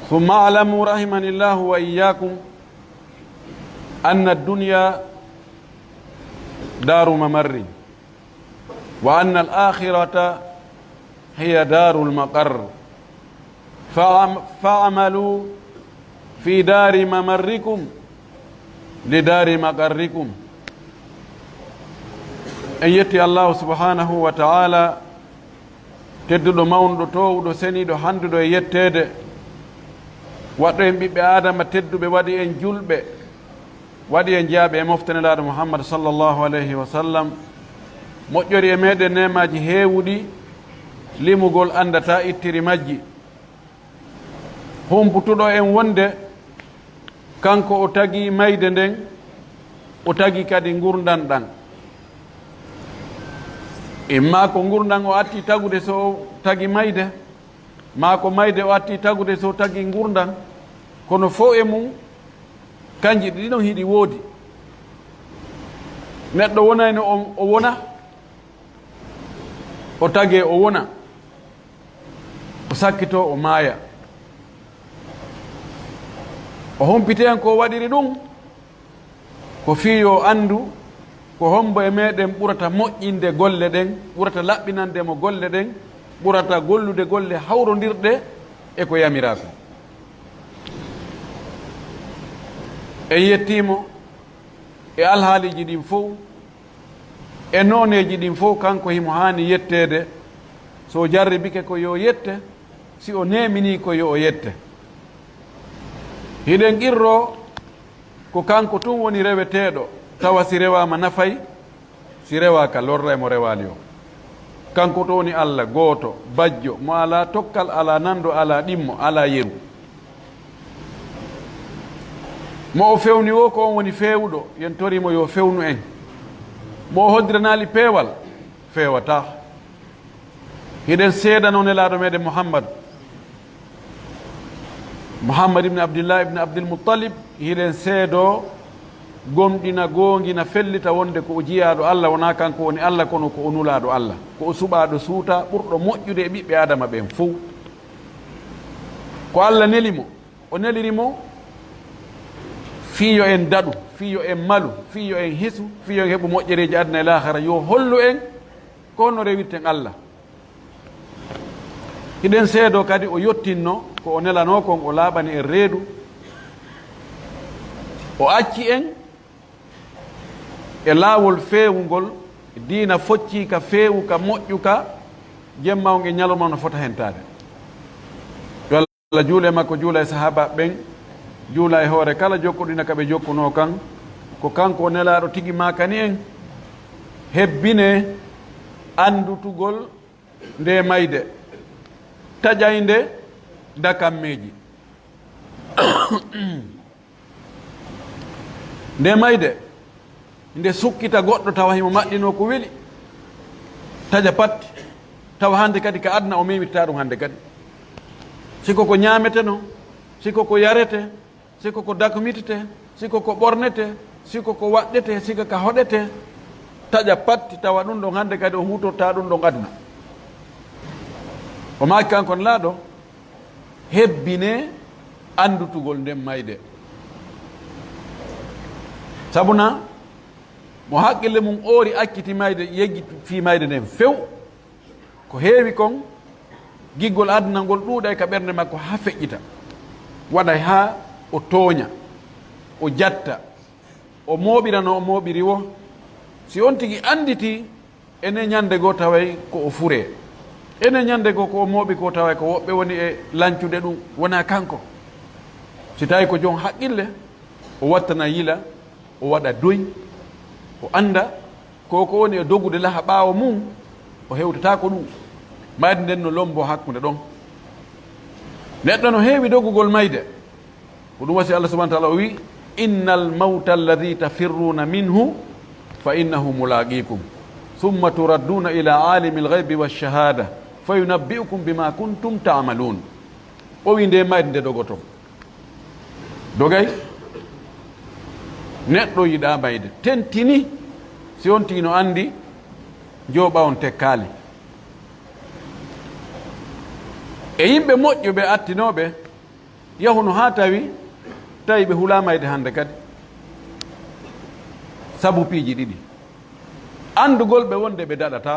ثم اعلموا رحمني الله وإياكم أن الدنيا دار ممر وأن الآخرة هي دار المقر فاعملوا في دار ممركم لدار مقركم. أن يتي الله سبحانه وتعالى tedduɗo mawnuɗo towɗo seniɗo handuɗo e yettede waɗɗo en ɓiɓɓe adama tedduɓe waɗi en julɓe waɗi en jaaɓe e moftanelaɗo Muhammad sallllahu alayhi wa sallam moƴƴori e meɗen nemaji heewuɗi limugol andata ittiri majji. humputuɗo en wonde kanko o tagi mayde nden o tagi kadi gurdan ɗan imma ko gurdan o atti tagude so tagi mayde ma ko mayde o atti tagude so tagi gurdan kono fo e mum kanji ɗiɗon hiɗi woodi. neɗɗo wonayno o wona o tage o wona o sakkito o maaya o humpite en ko waɗiri ɗum ko fiyo andu ko hombo e meɗen ɓurata moƴƴinde golle ɗen ɓurata laɓɓinandemo golle ɗen ɓurata gollude golle hawrodirɗe e ko yamirako. en yettimo e alhaaliji ɗin fof e noneji ɗin fof kanko himo hani yettede so jarribike ko yo yette si o nemini ko yo o yette. hiɗen qirro ko kanko tun woni reweteɗo tawa si rewama nafay si rewaka lorra mo rewali o. kanko to woni Allah gooto bajjo mo ala tokkal ala nando ala ɗimmo ala yeru mo o fewni o ko on woni fewuɗo yen torimo yo fewnu en mo o hoddiranali peewal fewata. hiɗen seeɗa noon elaɗo meɗen Muhammad ibn Abdillah ibn Abdulmuttalib hiɗen seedo gomɗina gongina fellita wonde ko o jiyaɗo Allah wona kanko woni Allah kono ko o nulaɗo Allah ko o suɓaɗo suuta ɓurɗo moƴƴude e ɓiɓɓe adama ɓen fof. ko Allah nelimo o nelirimo fiyo en daɗu fiyo en malu fiyo en hisu fiyo en heɓu moƴƴereji aduna e lahara yo hollu en ko honno rewirten Allah. hiɗen seedo kadi o yottinno ko o nelano kon o laaɓani en reedu o acci en e laawol feewugol diina focci ka feewu ka moƴƴu ka jemmawge ñalawma no fota hentade. yo Allah juule makko juula e sahaba ɓen juula e hoore kala jokkuɗina kaɓe jokkuno kan ko kanko o nelaɗo tigi makani en hebbine andutugol nde mayde taƴayde dakammeji nde mayde nde sukkita goɗɗo tawa himo maɗɗino ko weli taƴa pat tawa hande kadi ka adna o memitta ɗum hande kadi siko ko ñameteno siko ko yarete siko ko dakmitete siko ko ɓornete siko ko waɗɗete siko ka hoɗete taƴa patti tawa ɗum ɗon hande kadi o hutorta ɗum ɗon adna o maki kankon laaɗo hebbine andutugol nden mayde sabuna mo haqqille mum oori akkiti mayde yeggi fi mayde nden few ko heewi kon giggol aduna ngol ɗuuɗa ka ɓernde makko ha feƴƴita waɗay ha o tooña o jatta o mooɓirano o mooɓiri wo si on tigi anditi ene ñande goo taway ko o fure ene ñande goo ko o mooɓi ko taway ko woɓɓe woni e lancude ɗum wona kanko. si tawi ko jon haqqille o wattana yila o waɗa doy o anda koko woni e dogude laha ɓaawo mum o hewtata ko ɗum mayde nden no lombo hakkude ɗon. neɗɗo no heewi dogugol mayde ko ɗum wasi Allah subahana taala o wi innal mawta alladi tafirruna minhu fa innahu mulaqikum summa turadduna ila alimi lgaybi walshahada fa yunabbi'ukum bima kuntum ta'malun. o wi nde mayde nde dogoto dogay neɗɗo yiɗa mayde tentini si on tigi no andi jooɓa on tekkali e yimɓe moƴƴuɓe attinoɓe yahuno ha tawi ɓe hulamayde hande kadi sabu piiji ɗiɗi andugol ɓe wonde ɓe daɗata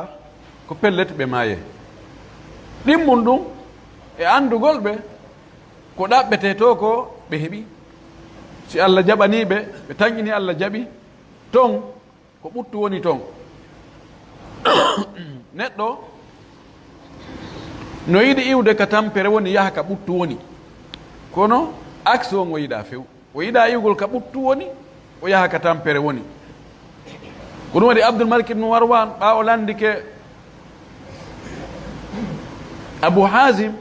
ko pellete ɓe maaye ɗimmum ɗum e andugol ɓe ko ɗaɓɓete to ko ɓe heeɓi si Allah jaɓaniɓe ɓe tañƴini Allah jaɓi ton ko ɓuttu woni ton neɗɗo no yiɗi iwde ka tampere woni yaha ka ɓuttu woni kono axe on o yiɗa few o yiɗa iwgol ka ɓuttu woni o yaha ka tampere woni ko ɗum waɗi Abdoul Malik ibn Marwan ɓa o landike Abou Hazim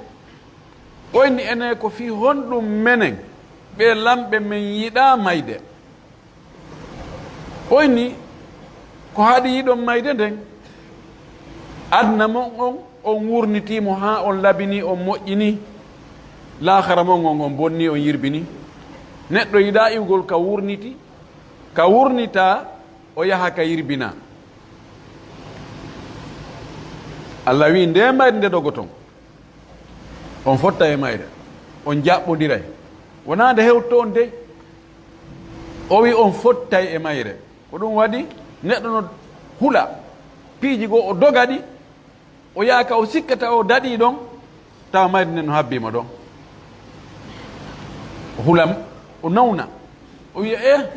oyni ene ko fi honɗum menen ɓe lamɓe men yiɗa mayde oyni ko haɗi yiɗon mayde nden adna mon on wurnitimo ha on labini on moƴƴini lahara mon on bonni on yirbini neɗɗo yiɗa iwgol ka wurniti ka wurnita o yaha ka yirbina Allah wi nde mayde nde dogoton on fotta e mayre on jaɓɓodiray wona nde hewto on dey o wi on fottay e mayre ko ɗum waɗi neɗɗo no hula piiji goo o dogaɗi o yaaka o sikkata o daɗi ɗon tawa mayde nde no habbima ɗon o hulam o nawna o wiya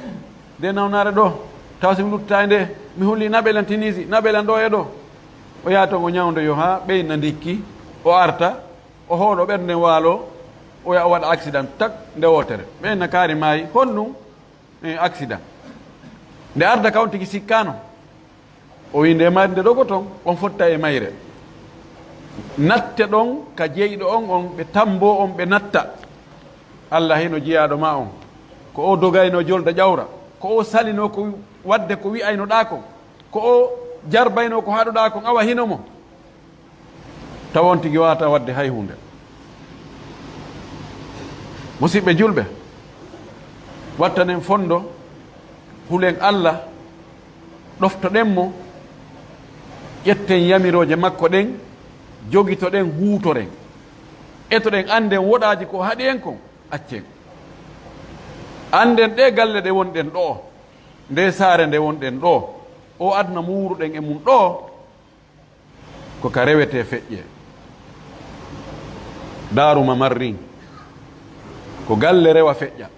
nde nawnare ɗo tawa somi luttata nde mi hulli naɓelan tinisi naɓelan ɗo e ɗo o yaha ton o ñawdo yo ha ɓeyna ndikki o arta o hooɗo ɓernde waalo o ya o waɗa accident tak nde wotere ɓeyna kaari maayi honɗum accident nde arda ka on tigi sikkano o wi nde mayde nde ɗogo ton on fotta e mayre natte ɗon ka jeyɗo on ɓe tambo on ɓe natta Allah hino jeyaɗo ma on ko o dogayno jolda ƴawra ko o salino ko wadde ko wi'ayno ɗa kon ko o jarbayno ko haɗuɗa kon awa hino mo taw on tigi wata wadde hay hunde musidɓe julɓe wattanen fondo hulen Allah ɗoftoɗenmo ƴetten yamiroje makko ɗen jogitoɗen huutoren etoɗen anden woɗaji ko haɗi en kon accen anden ɗe galle ɗe wonɗen ɗo nde saare nde wonɗen ɗo o adna muuruɗen e mum ɗo ko ka rewete feƴƴe daruma marrin ko galle rewa feƴƴa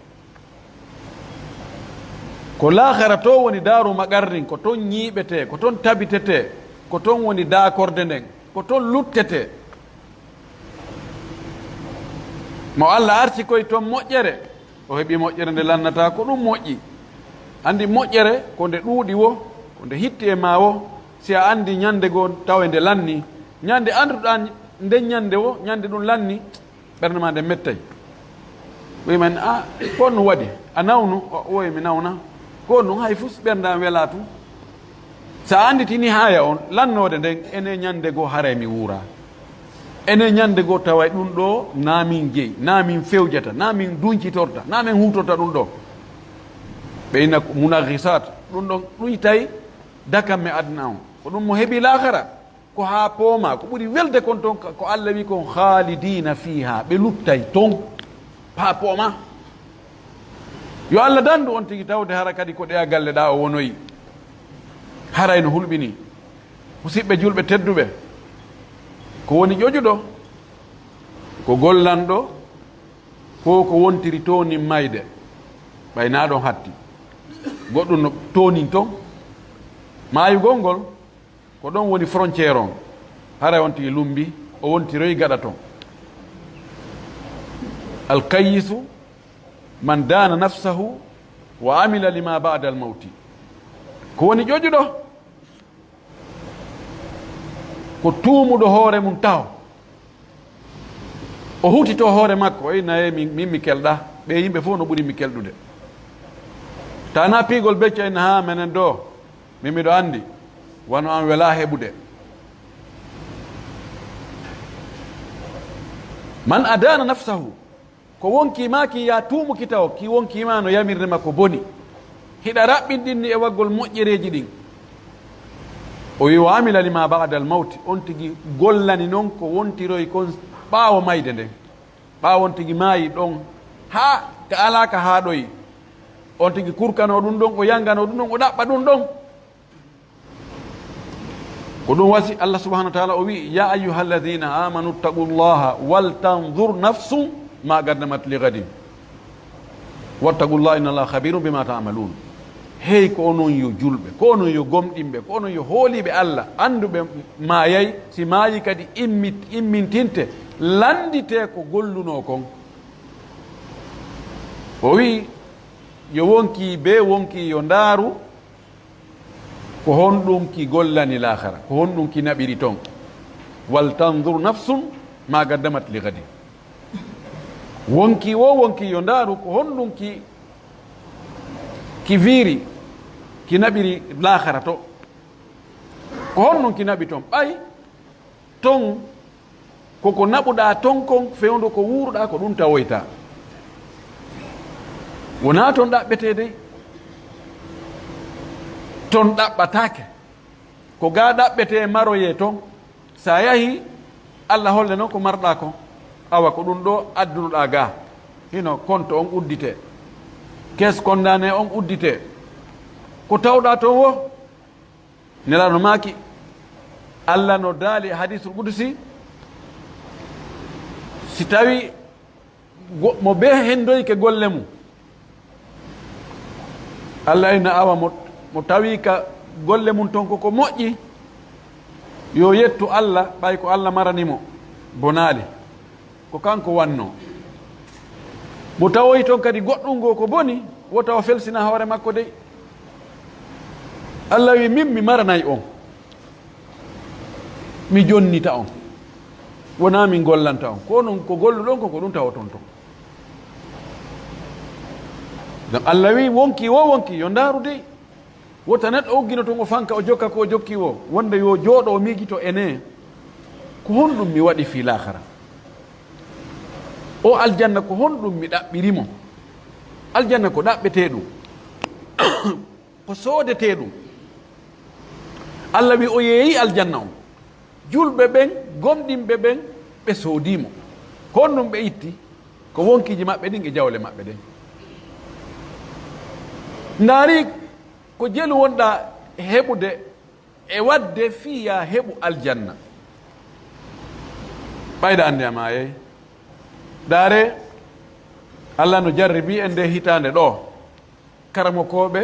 ko lahara to woni daruma qarrin ko ton ñiiɓete ko ton tabitete ko ton woni dakorde nden ko ton luttete mo Allah arti koye toon moƴƴere o heeɓi moƴƴere nde lannata ko ɗum moƴƴi andi moƴƴere ko nde ɗuuɗi wo ko nde hitti e ma wo si a andi ñande goo tawa nde lanni ñande anduɗa nden ñande wo ñande ɗum lanni ɓernde ma nde mettay wimen a ko no waɗi a nawnu oye mi nawna ko ɗum hay fus ɓerdam wela tu sa anditini haya on lannode nden ene ñande goo haare mi wuura ene ñande goo tawa ɗum ɗo namin jeeyi namin fewjata namin duñcitorta namin hutorta ɗum ɗo ɓeyna munagisat ɗum ɗon ɗum tawi dakamme adna on ko ɗum mo heeɓi lahara ko ha pooma ko ɓuri welde kon toon ko Allah wi kon khalidina fiha ɓe luttay ton ha pooma yo Allah dandu on tigi tawde hara kadi ko ɗeya galle ɗa o wonoyi haray no hulɓini musidɓe julɓe tedduɓe ko woni ƴoƴuɗo ko gollanɗo ko ko wontiri tonin mayde ɓaynaɗon hatti goɗɗum no tonin ton maayugol ngol ko ɗon woni frontiére on haray on tigi lumbi o wontiroyi gaɗa ton alkayisu man dana nafsahu wa amila lima bada almawti ko woni ƴoƴuɗo ko tuumuɗo hoore mum taw o hutito hoore makko o naye min mi kelɗa ɓe yimɓe fof no ɓuri mi kelɗude tana piigol becco en ha menen ɗo min miɗo andi wano an wela heɓude man adana nafsahu ko wonkimaki ya tuumuki taw ki wonkima no yamirde makko boni hiɗa raɓɓinɗinni e waggol moƴƴereji ɗin o wi wa amila lima bada al mawti on tigi gollani noon ko wontiroy kon ɓaawo mayde nden ɓaawon tigi maayi ɗon haa ka alaka haa ɗoyi on tigi kurkano ɗum ɗon o yangano ɗum ɗon o ɗaɓɓa ɗum ɗon ko ɗum wasi allah subahanahu wa taala o wi ya ayuha alladina amanu ttaqu llaha waltandur nafsu ma gaddamat li gadin wattaqu llah inna allah khabirum bima tamalun. Hey ko onon yo julɓe, ko onon yo gomɗinɓe, ko onon yo hooliɓe allah anduɓe mayay si maayi kadi immintinte landite ko golluno kon. O wi yo wonki be wonki yo ndaaru ko honɗum ki gollani lahara, ko honɗum ki naɓiri ton. waltandur nafsum ma gaddamat li gadi. Wonki wo wonki yo ndaaru ko honɗum ki viiri ki naɓiri lahara to, ko honɗum ki naɓi ton. ɓay ton koko naɓuɗa ton kon fewndo ko wuuruɗa ko ɗum tawoyta, wona ton ɗaɓɓete dey, ton ɗaɓɓatake ko ga ɗaɓɓete maroye ton. sa yahi allah holle noon ko marɗa ko awa ko ɗum ɗo addunoɗa ga hino compte on uddite, caisse condamné on uddite, ko tawɗa ton wo nelaɗo maki allah no daali hadisul qudusi si tawi mo be hendoyke golle mum allah ina awa mo tawi ka golle mum ton koko moƴƴi yo yettu allah ɓay ko allah maranimo bonaali ko kanko wanno. mo tawoyi toon kadi goɗɗum ngo ko boni wota o felsina hoore makko dey. allah wi min mi maranayi on, mi jonnita on, wona min gollanta on, ko non ko golluɗon ko ɗum tawoton ton. donc allah wi wonki wo wonki yo ndaaru dey, wota neɗɗo oggino ton o fanka o jokka ko jokki o, wonde yo jooɗo o miijito ene ko honɗum mi waɗi fi lahara, o aljanna ko honɗum mi ɗaɓɓirimo. aljanna ko ɗaɓɓete ɗum ko soodete ɗum. allah wi o yeeyi aljanna on, julɓe ɓen gomɗinɓe ɓen ɓe soodimo, ko honɗum ɓe itti ko wonkiji maɓɓe ɗin e jawle maɓɓe ɗen. ndaari ko jelu wonɗa heɓude e wadde fiya heɓu aljanna, ɓayda ande ama yeyi. daare allah no jarribi en nde hitande ɗo karamokoɓe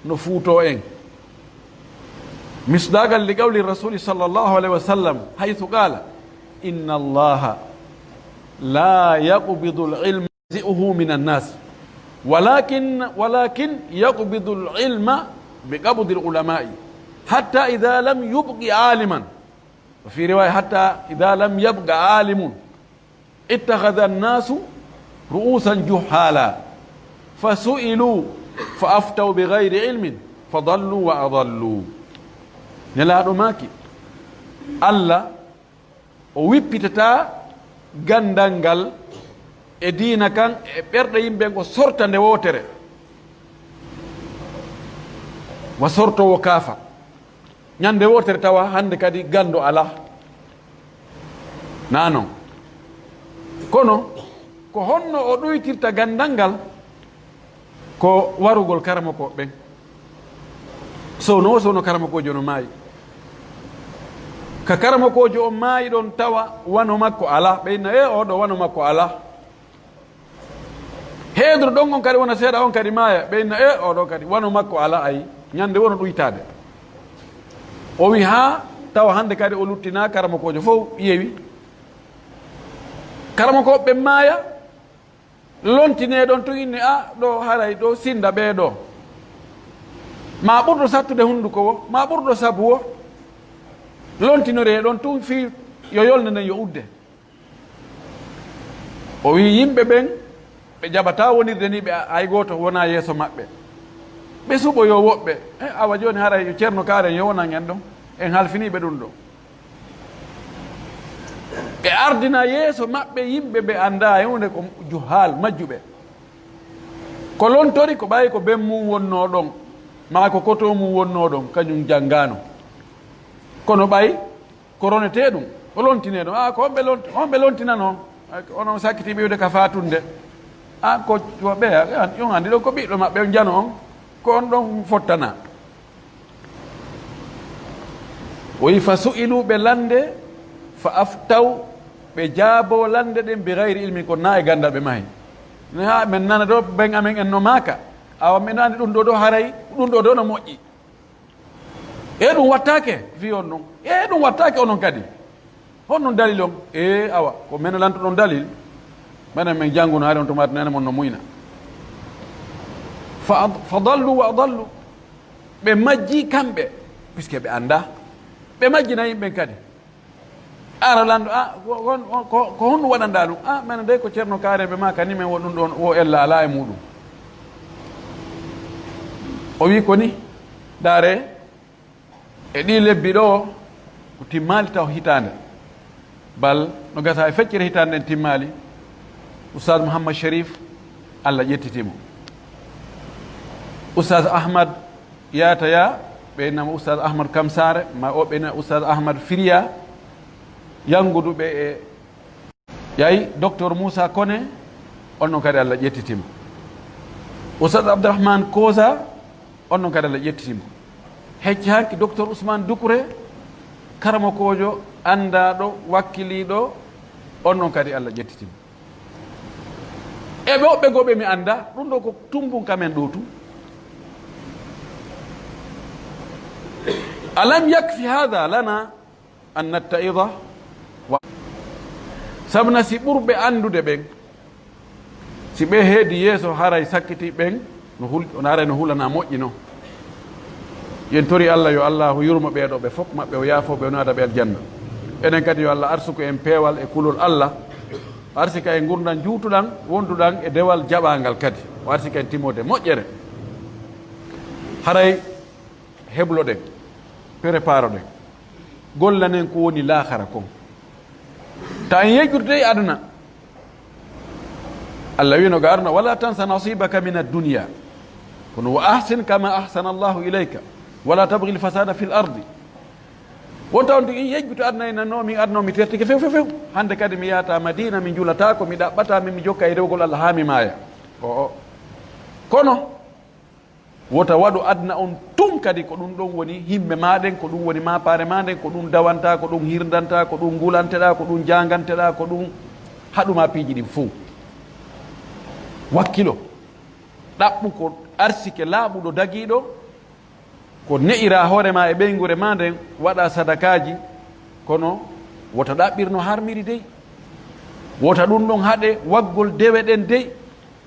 no fuuto en misdagal li qawli rasuli sallllahu alayhi wa sallam haythu qala inna allaha la yaqbidu lilma zi'uhu min annas walakin yaqbidu lilma biqabdi lulamai hatta ida lam yubqi aliman, wa fi riwaya hatta ida lam yabqa alimun ittakhadha annasu ru'usan juhala fasu'ilu fa aftaw bighayri ilmin fadallu wa adallu. nelaɗo maki allah o wippitata gandal ngal e diina kan e ɓerɗe yimɓe ko sorta nde wotere wa sortowo kaafa ñande wotere tawa hande kadi gando ala nanon. kono ko honno o ɗoytirta gandal ngal ko warugol karamako ɓen. sowno karamakojo no maayi, ka karamakojo on maayi ɗon tawa wano makko ala, ɓeyna oɗo wano makko ala. heedro ɗon on kadi wona seeɗa on kadi maaya, ɓeyna oɗo kadi wano makko ala. ayi ñande wono ɗoytade. o wi ha tawa hande kadi o luttina karamakojo fof ƴeewi karamakoɓe maaya lontine ɗon to inne ɗo haray ɗo sinda ɓeeɗo ma ɓurɗo sattude hunduko wo, ma ɓurɗo sabu wo, lontinore ɗon tun fi yo yolde nden yo udde. o wi yimɓe ɓen ɓe jaɓata wonirde ni ɓe hay goto wona yeeso maɓɓe, ɓe suɓo yo woɓɓe awa joni haray yo ceerno kaaren yo wonan en ɗon en halfiniɓe ɗum ɗo. ɓe ardina yeeso maɓɓe yimɓe ɓe anda hunde ko juhal majjuɓe, ko lontori ko ɓayi ko ben mum wonno ɗon ma ko koto mum wonno ɗon kañum janggano, kono ɓay ko ronete ɗum o lontine ɗum ko homɓe lontinano onon sakkiti ɓiwde ka fatunde ko ɓe yon andi ɗon ko ɓiɗɗo maɓɓe jano on ko on ɗon fottana o wi fa su'ilu ɓe lande fa aftaw ɓe jaabo lande ɗen bi gayri ilmi ko na e gandal ɓe mahi ha min nana ɗo ben amen en no maaka awa min andi ɗum ɗo ɗo haray ɗum ɗo ɗo no moƴƴi ɗum wattake fi on ɗum ɗum wattake onon kadi honnon dalil on awa ko men lanto ɗon dalil minen min jannguno haari on tomata nene mon no muyna fa dallu wa adallu ɓe majji kamɓe puisque ɓe anda ɓe majjina yimɓen kadi ara lando ko honɗum waɗanda ɗum mene de ko ceerno kareɓe ma kani men wo ɗum ɗon o ella ala e muɗum o wi ko ni daare e ɗi lebbi ɗo ko timmali taw hitande bal no gasa e feccere hitande en timmali oustad mouhammad sharif allah ƴettitimo oustad ahmad yataya ɓeynama oustad ahmad kamsare ma o ɓeyna oustad ahmad firia yanguduɓe e yayi docteur moussa kone on noon kadi allah ƴettitimo oustad abdourahmane kosa on noon kadi allah ƴettitimo hecci hanki docteur ousmane doukouré karamakojo andaɗo wakkiliɗo on noon kadi allah ƴettitimo eɓe woɓɓe goɓe mi anda ɗum ɗo ko tumbun kamen ɗo tu alam yakfi hada lana an nattaida sabna si ɓurɓe andude ɓen si ɓe heedi yeeso haray sakkiti ɓen no haray no hulana moƴƴino yen tori allah yo allahu yurmo ɓeeɗo ɓe fof maɓɓe o yaafoɓe o naata ɓe aljanna enen kadi yo allah arsuko en peewal e kulol allah arsika e gurdan juutuɗan wonduɗan e dewal jaɓangal kadi o arsika en timmode moƴƴere haray hebloɗen préparo ɗen gollanen ko woni laahara kon ta en yejjurde e aduna allah wino ga aruna wala tansa nasibaka min addunia kono wa ahsin kama ahsana allahu ilayka wala tabghi lfasada fi l ardi wonta on tigi yejjuto aduna nannomi adnomi tertike few few few hande kadi mi yahata madina mi juulatako mi ɗaɓɓata min mi jokka e rewgol allah ha mi maaya kono wota waɗu aduna on tum kadi ko ɗum ɗon woni himɓe maɗen ko ɗum woni mapare maɗen ko ɗum dawanta ko ɗum hirdanta ko ɗum gulanteɗa ko ɗum janganteɗa ko ɗum haɗuma piiji ɗin fo wakkilo ɗaɓɓu ko arsike laaɓuɗo dagiɗo ko ne'ira hoorema e ɓeygure ma nden waɗa sadakaji kono wota ɗaɓɓirno harmiri dey wota ɗum ɗon haɗe waggol dewe ɗen dey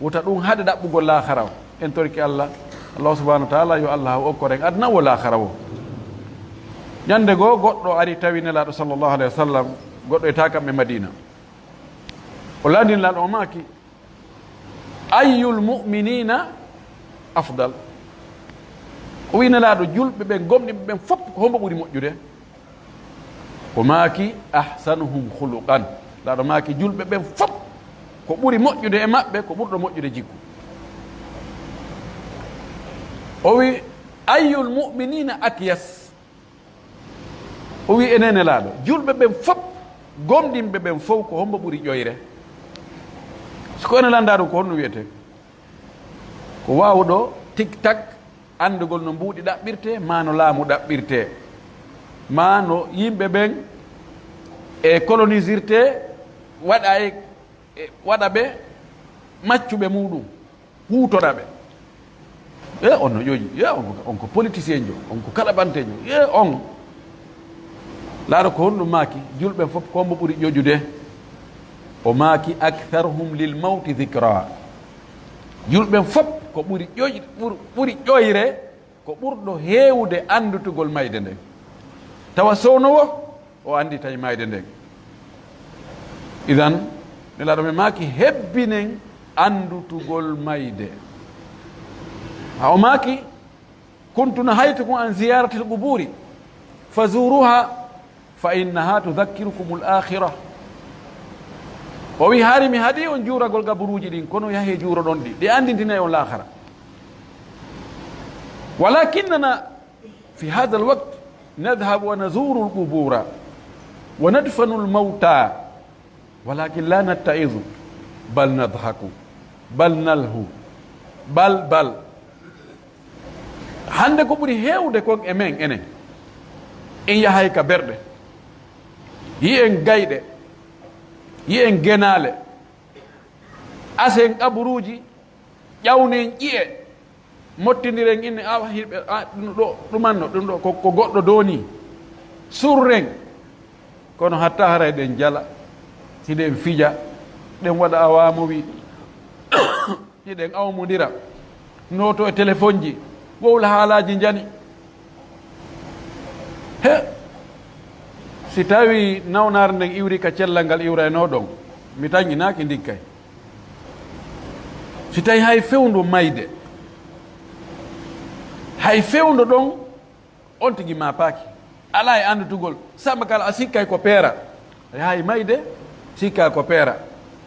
wota ɗum haɗe ɗaɓɓugol lahara o en torki allah allah subahanahu wa taala yo allah okkoren aduna wo lahara o ñande goo goɗɗo ari tawi nelaɗo sallllahu alayhi wa sallam goɗɗo e takamɓe madina o landinlaɗo o maaki ayyul muminina afdal o wi nelaɗo julɓe ɓen gomɗiɓe ɓen fof ko hombo ɓuuri moƴƴude o maaki ahsanuhum huluqan laɗo maaki julɓe ɓen fof ko ɓuuri moƴƴude e maɓɓe ko ɓurɗo moƴƴude jikku o wi ayyul muminina akyas o wi enen nelaɗo julɓe ɓen fof gomɗinɓe ɓen fof ko hombo ɓuuri ƴoyre siko ene landa ɗum ko honno wiyete ko wawɗo tic tac andugol no mbuuɗi ɗaɓɓirte ma no laamu ɗaɓɓirte ma no yimɓe ɓen e colonisirte waɗa e waɗa ɓe maccuɓe muɗum huutora ɓe on no ƴoƴi on ko politicien jo on ko kalaɓantejo on laaɗo ko honɗum maaki julɓe fof kombo ɓuuri ƴoƴude o maaki actharuhum lil mawti dicra julɓen fof ko ɓuri ƴoyre ko ɓurɗo heewde andutugol mayde nden tawa sownowo o andi tawi mayde nden idan nelaɗo mi maaki hebbinen andutugol mayde ha o maaki kuntuna haytukum an ziyarati l quburi fa zuruha fa innaha tudakkirukum l akhira o wi haari mi haɗi on juuragol gaburuji ɗin kono yahe juuro ɗon ɗi ɗi andintinayi on lahara walakinnana fi hada l waqt nadhabu wa nazuru l qubura wa nadfanu lmawta walakin la nattaidu bal nadhaku bal nalhu bal hande ko ɓuri heewde kon e men enen en yahay ka berɗe yi en gayɗe yi en genaale asen ƙaburuji ƴawnen ƴiye mottidiren inne awa hirɓe ɗum ɗo ɗumanno ɗum ɗo ko goɗɗo doni surren kono hatta haray ɗen jala hiɗen fija ɗen waɗa awamu wi hiɗen awmodira noto e téléphone ji wowla haalaji jani he si tawi nawnare nden iwri ka cellal ngal iwrayno ɗon mi tañinaki ndikkay si tawi hay fewndu mayde hay fewndu ɗon on tigi ma paaki ala e andutugol samba kala a sikkay ko peera hay mayde sikka ko peera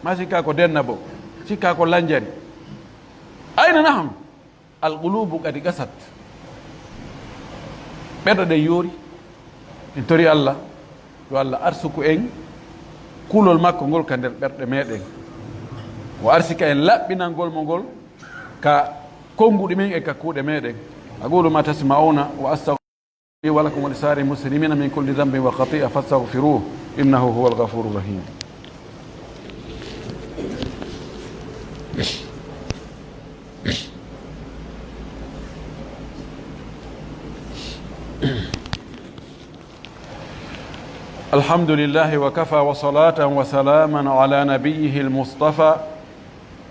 ma sikka ko dennabo sikka ko lanjari ayna naham alqulubu kadi gasat ɓeɗo ɗen yoori en tori Allah yo Allah arsuku en kulol makko ngol ka nder ɓerɗe meɗen o arsika en laɓɓinalngol mo ngol ka konnguɗi men e ka kuuɗe meɗen aqulu ma tasma'una wa astaghfiru li wa lakum wa lisa'iril muslimina min kulli dhanbin wa khati'a fastaghfiruhu innahu huwal ghafurur rahim. الحمد لله وكفى وصلاة وسلاما على نبيه المصطفى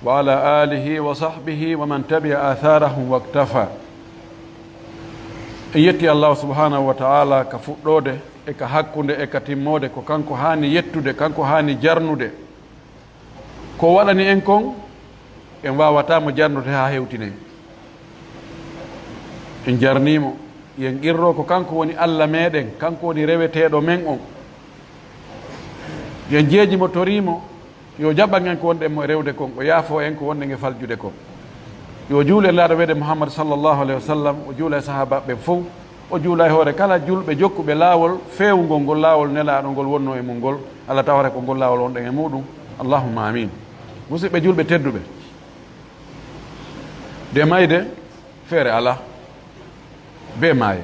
وعلى آله وصحبه ومن تبع آثاره واكتفى. يتي الله سبحانه وتعالى كفؤدode e ka hakkunde e ka timmode ko kanko hani yettude kanko hani jarnude ko waɗani en kon en wawatamo jarnude ha hewtinen en jarnimo yen qirro ko kanko woni Allah meɗen kanko woni reweteɗo men on yen jeeji mo torimo yo jaɓɓan en ko wonɗen mo rewde kon o yaafo en ko wonɗen e faljude kon yo juule laaɗo wede Muhammad sallllahu alayhi wa sallam o juula e sahabaɓe fof o juula e hoore kala julɓe jokkuɓe laawol feewugol ngol laawol nelaɗo ngol wonno e mum ngol Allah tawata ko ngol laawol wonɗen e muɗum allahumma amin. musidɓe julɓe tedduɓe de mayde feere ala be maaye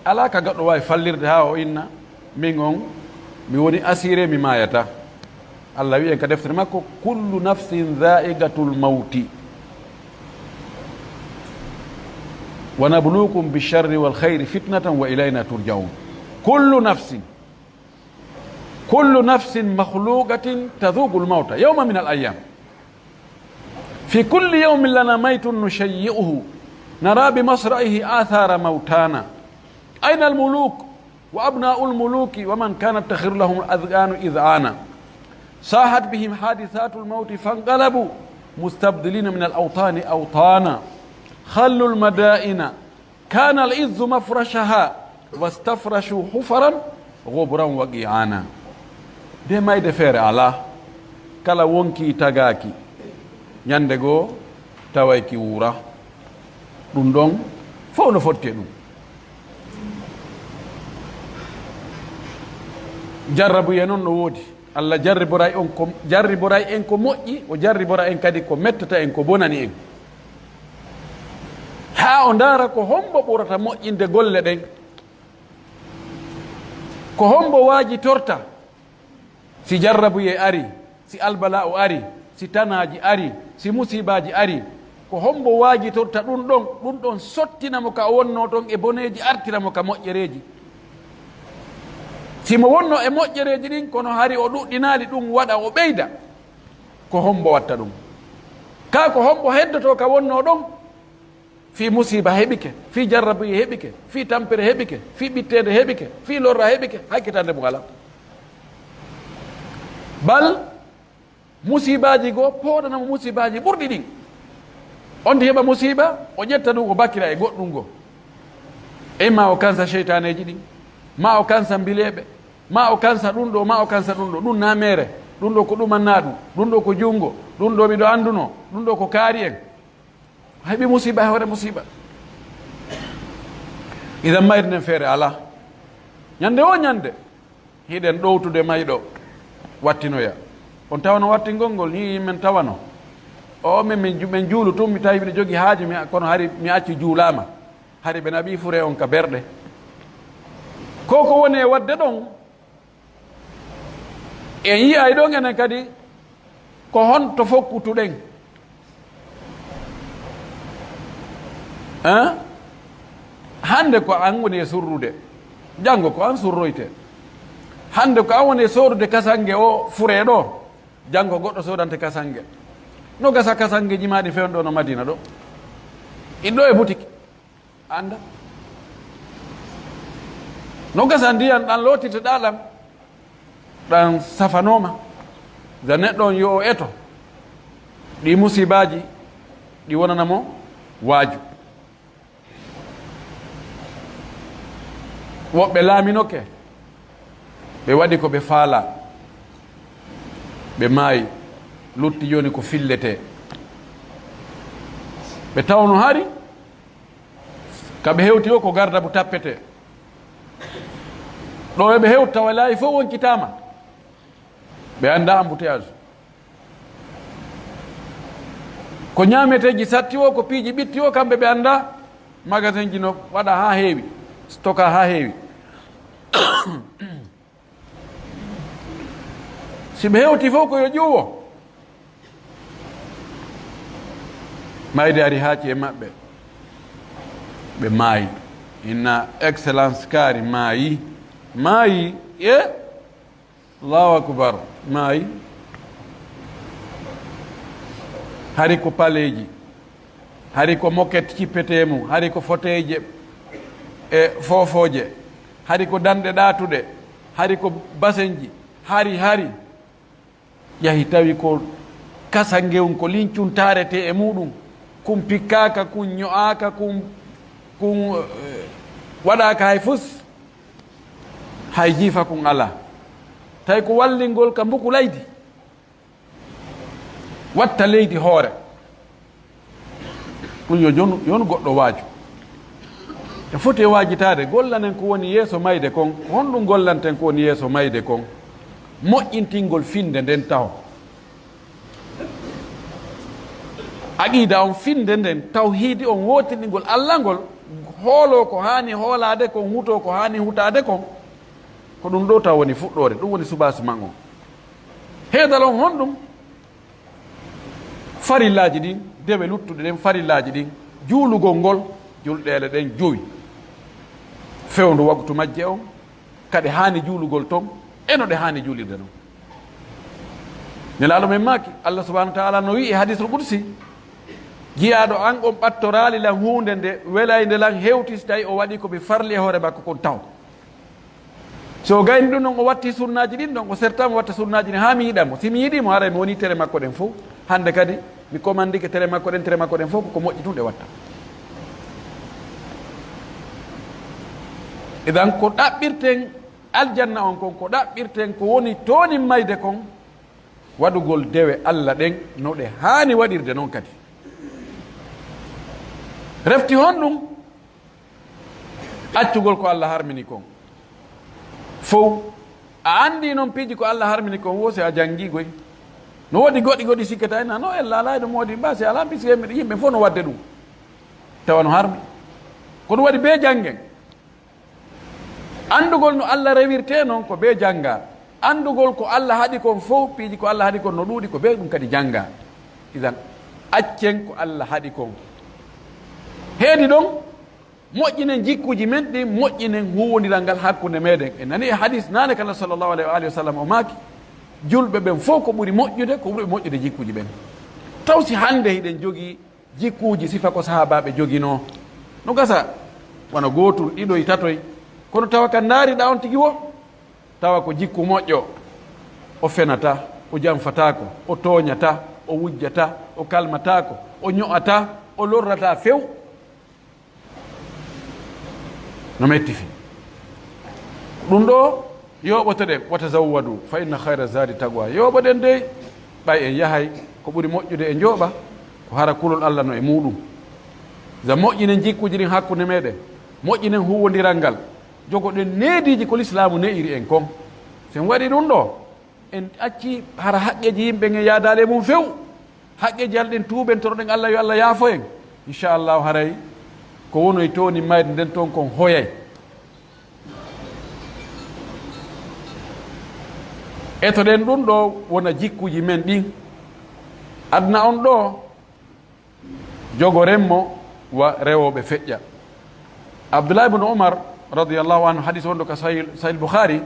ala ka gaɗɗo wawi fallirde ha o inna min on mi woni assuré mi mayata. Allah wi en ka deftere makko kullu nafsin dha'iqatul mawti wa nabluukum bisharri wal khayri fitnatan wa ilayna turja'un. kullu nafsin makhluqatin tadhuqul mawta yawma min al ayyam fi kulli yawmin lana maytun nushayyi'uhu nara bi masra'ihi athara mawtana ayna al muluk wa abna'ul muluki wa man kanat takhiru lahum al adghanu idhana sahat bihim hadithatul mawti fanqalabu mustabdilina min al awtani awtana خلوا المدائن كان العز مفرشها واستفرشوا حفرا غبرا وقيعانا de mayde feere ala kala wonki tagaki ñande goo tawayki wuura ɗum ɗon fof no fotte ɗum jarrabuye noon no woodi Allah jarriboray en ko moƴƴi o jarribora en kadi ko mettata en ko bonani en ha o ndaara ko hombo ɓurata moƴƴinde golle ɗen ko hombo waaji torta si jarrabuye ari si albala o ari si tanaji ari si musibaji ari ko hombo waaji torta ɗum ɗon sottinamo ka o wonno ɗon e boneji artiramo ka moƴƴereji simo wonno e moƴƴereji ɗin kono hari o ɗuɗɗinali ɗum waɗa o ɓeyda ko hombo watta ɗum ka ko hombo heddoto ka wonno ɗon fi musiba heɓike fi jarrabuye heɓike fi tampere heɓike fi ɓittede heɓike fi lorra heɓike hakkitande mo ala bal musibaji goo pooɗanamo musibaji ɓurɗi ɗin on de heɓa musiba o ƴetta ɗum o bakkira e goɗɗum goo ma o kansa cheytaneji ɗin ma o kansa mbileɓe ma o kansa ɗum ɗo ma o kansa ɗum ɗo ɗum namere ɗum ɗo ko ɗumanna ɗum ɗo ko jungo ɗum ɗo miɗo anduno ɗum ɗo ko kaari en heɓi musiba e hoore musiba idan mayre nden feere ala ñande o ñande hiɗen ɗowtude mayɗo wattinoya on tawano wattingol ngol ni yimmen tawano o min juulu tum mi tawi mbiɗa jogii haaji kono hari mi acci juulama hari ɓe naɓi fure on ka berɗe ko woni e wadde ɗon en yiyay ɗon enen kadi ko honto fokkutuɗen hande ko an woni e surrude janngo ko an surroyte hande ko an woni e sorude kasange o fure ɗo janngo goɗɗo sodante kasange no gasa kasange jimaɗi fewn ɗo no madina ɗo in ɗo e boutique anda no gasa ndiyan ɗan lotiteɗa ɗan safanoma za neɗɗo on yo o eto ɗi musibaji ɗi wonanamo waaju woɓɓe laaminoke ɓe waɗi ko ɓe faala ɓe maayi lutti joni ko fillete ɓe tawno hari kaɓe hewti o ko gardabu tappete ɗo eɓe hewti tawa laayi fof wonkitama ɓe anda embouteillage ko ñameteji satti o ko piiji ɓitti o kamɓe ɓe anda magasin ji no waɗa ha heewi stocka ha heewi si ɓe hewti fof koyo ƴuwo mayde ari haaci e maɓɓe ɓe maayi inna excellence kaari maayi e allahu akbar maayi hari ko paleji hari ko moquette cippetemu hari ko foteje e fofoje hari ko danɗe ɗatuɗe hari ko basenji hari yahi tawi ko kasangewum ko lincuntarete e muɗum kum pikkaka kum ño'aka kum waɗaka hay fus hay jiifa kum ala tawi ko wallingol ka mbuku leydi watta leydi hoore ɗum yo jon goɗɗo waaju e foti e waajitade gollanen ko woni yeeso mayde kon honɗum gollanten ko woni yeeso mayde kon moƴƴintingol finde nden taw aqida on finde nden taw hiidi on wotinɗingol allah ngol hoolo ko hani hoolade kon huto ko hani hutade kon ko ɗum ɗo taw woni fuɗɗore ɗum woni subasman on heedal on honɗum farillaji ɗin dewe luttuɗe ɗen farillaji ɗin juulugol ngol julɗele ɗen jowi fewndu waktu majje on kadi hani juulugol ton eno ɗe hani juulirde noon nelaɗo men maaki allah subahanahu wa taala no wi e hadisul qudsi jiyaɗo an on ɓattorali lan hunde nde welayde lan hewti so tawi o waɗi koɓe farli e hoore makko kon taw so gayni ɗum noon o watti sunnaji ɗin ɗon o sertama watta sunnaji ɗi ha mi yiɗamo simi yiɗimo haray mi woni tere makko ɗen fof hande kadi mi commandike tere makko ɗen fof koko moƴƴi tun ɗe watta edan ko ɗaɓɓirten aljanna on kon ko ɗaɓɓirten ko woni toni mayde kon waɗugol dewe allah ɗen no ɗe hani waɗirde noon kadi refti honɗum accugol ko allah harmini kon fof a andi noon piiji ko allah harmini kon wosi a janggigoy no woodi goɗɗi sikkata ena no ella ala ɗum woodi mbasi ala piske yimɓe fof no wadde ɗum tawa no harmi ko ɗum waɗi be janggen andugol no allah rewirte noon ko be jangga andugol ko allah haɗi kon fof piiji ko allah haɗi kon no ɗuuɗi ko be ɗum kadi jangga idan accen ko allah haɗi kon heedi ɗon moƴƴinen jikkuji men ɗi moƴƴinen huwodiral ngal hakkude meɗen e nani e hadis nane kala sallllahu alayhi wa sallam o maaki julɓe ɓen fof ko ɓuri moƴƴude ko ɓuri moƴƴude jikkuji ɓen taw si hande hiɗen jogii jikkuji sifa ko sahabaɓe jogino no gasa wona gootul ɗiɗo e tatoy kono tawa ka daariɗa on tigi wo tawa ko jikku moƴƴo o fenata o janfatako o tooñata o wujjata o kalmatako o ño'ata o lorrata few no metti fi ɗum ɗo yoɓotoɗen wata zawwadu fa inna hayra zadi taqwa yoɓoɗen dey ɓay en yahay ko ɓuri moƴƴude e jooɓa ko hara kulol allah no e muɗum za moƴƴinen jikkuji ɗin hakkude meɗen moƴƴinen huwodiral ngal jogoɗen neediji ko l'islamu ne'iri en kon sen waɗi ɗum ɗo en acci hara haqqeji yimɓe en yaadale mum few haqqeji alɗen tuuɓen toroɗen Allah yo Allah yaafo en inchallahu haray ko wonoy toni mayde nden toon kon hoyay etoɗen ɗum ɗo wona jikkuji men ɗin adna on ɗo jogorenmo wa rewoɓe feƴƴa abdoullah ibne oumar radiallahu anhu hadis wonɗo ka sahih boukhari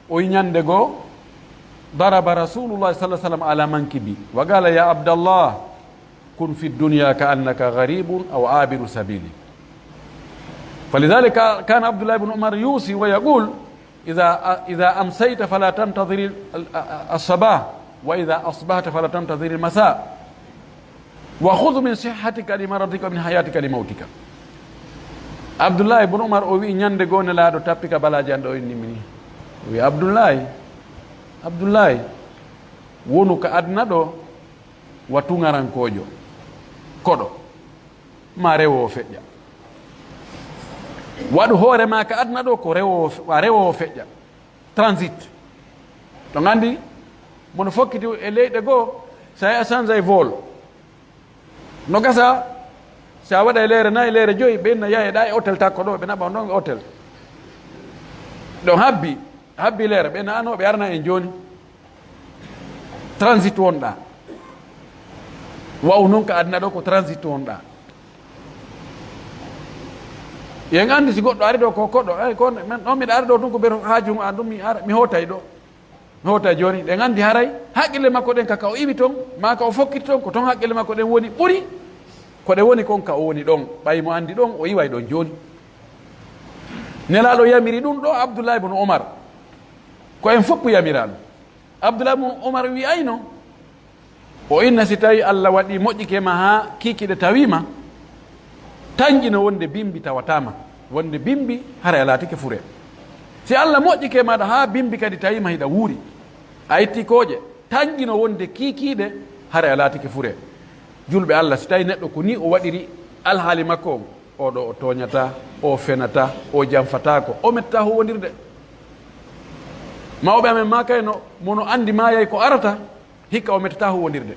o ñande goo daraba rasulullah sa sallam ala mankibi wa qala ya abdallah kun fi dunya ka annaka garibun aw abiru sabili فلذلك كان عبد الله بن عمر يوصي ويقول إذا أمسيت فلا تنتظر الصباح وإذا أصبحت فلا تنتظر المساء وخذ من صحتك لمرضك ومن حياتك لموتك عبد الله بن عمر o wi ñande goo nelaaɗo tappi ka balaji an ɗo inni mini o wi abdoullahi wonu ka adna ɗo wa tungarankojo koɗo ma rewowo feƴƴa waɗu hoore ma ka adna ɗo ko rewowo feƴƴa transit to gandi mono fokkiti e leyɗe goo sa a change ay vol no gasa sa waɗa e leere nayi leere joyi ɓenna yaheɗa e hôtel takko ɗo ɓe naɓa ɗon e hôtel ɗon habbi leere ɓenna ano ɓe arna en joni transit wonɗa waw noon ka adna ɗo ko transit wonɗa yen andi si goɗɗo ari ɗo ko koɗɗo ay ko ɗon miɗa ari ɗo tun ko ɓeto haajum an ɗum mi hootay ɗo mi hootay joni ɗen andi haray haqqille makko ɗen kaka o iwi toon ma ka o fokkiti toon ko toon haqqille makko ɗen woni ɓuri ko ɗe woni kon ka o woni ɗon ɓay mo andi ɗon o yiway ɗon joni nelaɗo yamiri ɗum ɗo abdoullah ibne oumar ko en foppu yamiraɗo abdoullah ibne oumar wi ayno o inna si tawi Allah waɗi moƴƴike ma ha kikiɗe tawima tañƴino wonde bimbi tawatama wonde bimbi hara latike fure si Allah moƴƴike maɗa ha bimbi kadi tawima hiɗa wuuri a itti kooƴe tañƴino wonde kikiɗe hara latike fure julɓe Allah si tawi neɗɗo ko ni o waɗiri alhaali makko o oɗo o toñata o fenata o janfatako o metta huwondirde mawɓe amen ma kayno mono andi mayay ko arata hikka o mettata huwondirde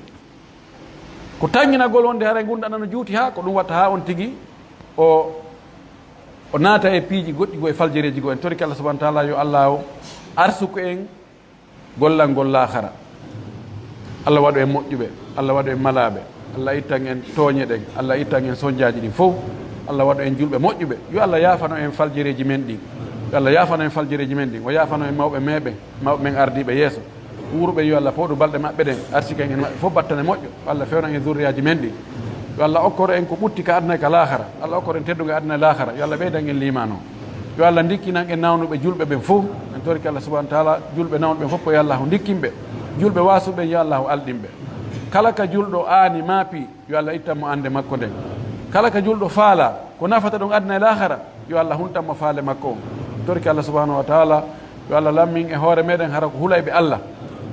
ko tañƴinagol wonde haray gunɗana no juuti ha ko ɗum watta ha on tigui o naata e piiji goɗɗi go e faljereji go en toriki Allah subahana taala yo Allah o arsuku en gollal ngol lahara Allah waɗu en moƴƴuɓe Allah waɗu en malaɓe Allah ittan en tooñe ɗen Allah ittan en soñdiaji ɗin fof Allah waɗu en julɓe moƴƴuɓe yo Allah yafano en faljereji men ɗin yo Allah yafano en faljereji men ɗin o yafano en mawɓe meɓe mawɓe men ardiɓe yeeso wuuruɓe yo Allah pooɗu balɗe maɓɓe ɗen arsiken en maɓɓe fof battane moƴƴo Allah fewna en zurriyaji men ɗin yo Allah okkoro en ko ɓutti ka aduna ka lahara Allah okkoro en tedduga aduna e lahara yo Allah ɓeydan en limano yo Allah dikkinan en nawnuɓe julɓe ɓen fof en toriki Allah subahana taala julɓe nawnuɓe fof ko yo Allah dikkinɓe julɓe wasuɓe yo Allah alɗinɓe kala ka julɗo aani maapi yo Allah ittanmo ande makko nden kala ka julɗo faala ko nafata ɗum aduna e lahara yo Allah huntanmo faale makko toriki Allah subahanahu wa taala yo Allah lammin e hoore meɗen hara ko hulayɓe Allah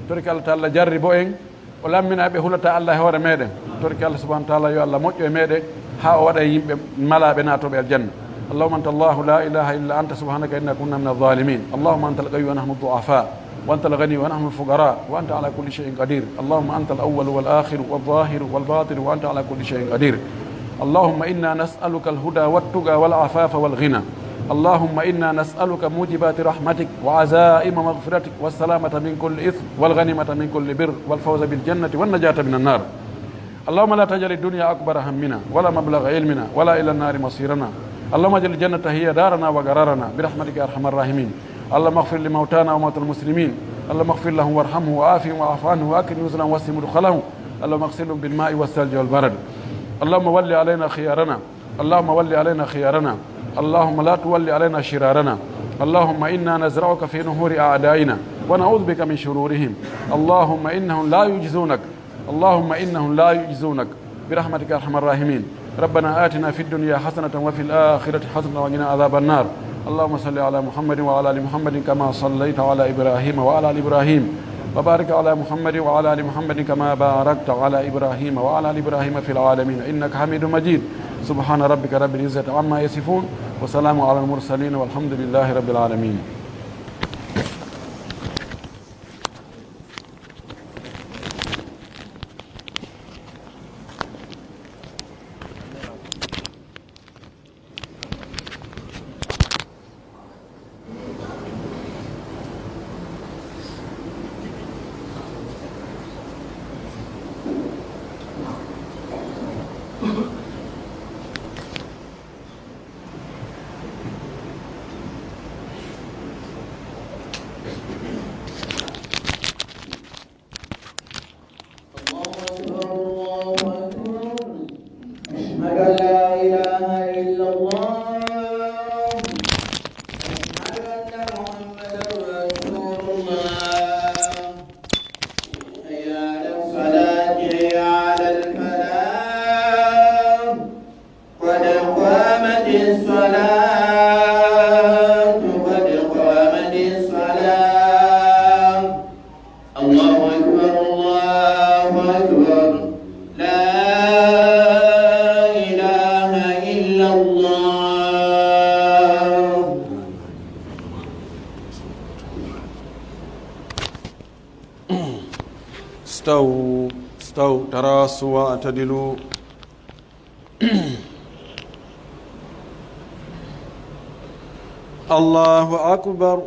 toriki Allah taala jarri bo en o lammina ɓe hulata Allah e hoore meɗen toriki Allah subahana taala yo Allah moƴƴo e meɗen ha o waɗa yimɓe malaɓe natoɓe aljanna اللهم أنت الله لا إله إلا أنت سبحانك إنا كنا من الظالمين اللهم أنت القوي ونحن الضعفاء وأنت الغني ونحن الفقراء وأنت على كل شيء قدير اللهم أنت الأول والآخر والظاهر والباطن وأنت على كل شيء قدير اللهم إنا نسألك الهدى والتقى والعفاف والغنى اللهم إنا نسألك موجبات رحمتك وعزائم مغفرتك والسلامة من كل إثم والغنيمة من كل بر والفوز بالجنة والنجاة من النار اللهم لا تجعل الدنيا أكبر همنا ولا مبلغ علمنا ولا إلى النار مصيرنا اللهم اجعل الجنة هي دارنا وقرارنا برحمتك يا أرحم الراحمين اللهم اغفر لموتانا وموتى المسلمين اللهم اغفر لهم وارحمهم وعافهم واعف عنهم واكرم نزلهم واسع مدخلهم اللهم اغسلهم بالماء والثلج والبرد اللهم ول علينا خيارنا اللهم ول علينا خيارنا اللهم لا تولي علينا شرارنا اللهم إنا نزرعك في نهور أعدائنا ونعوذ بك من شرورهم اللهم إنهم لا يجزونك اللهم إنهم لا يجزونك برحمتك يا أرحم الراحمين ربنا آتنا في الدنيا حسنة وفي الآخرة حسنة وقنا عذاب النار اللهم صل على محمد وعلى آل محمد كما صليت على إبراهيم وعلى آل إبراهيم وبارك على محمد وعلى آل محمد كما باركت على إبراهيم وعلى آل إبراهيم في العالمين إنك حميد مجيد سبحان ربك رب العزة عما يصفون وسلام على المرسلين والحمد لله رب العالمين استووا تراصوا واعتدلوا. الله أكبر.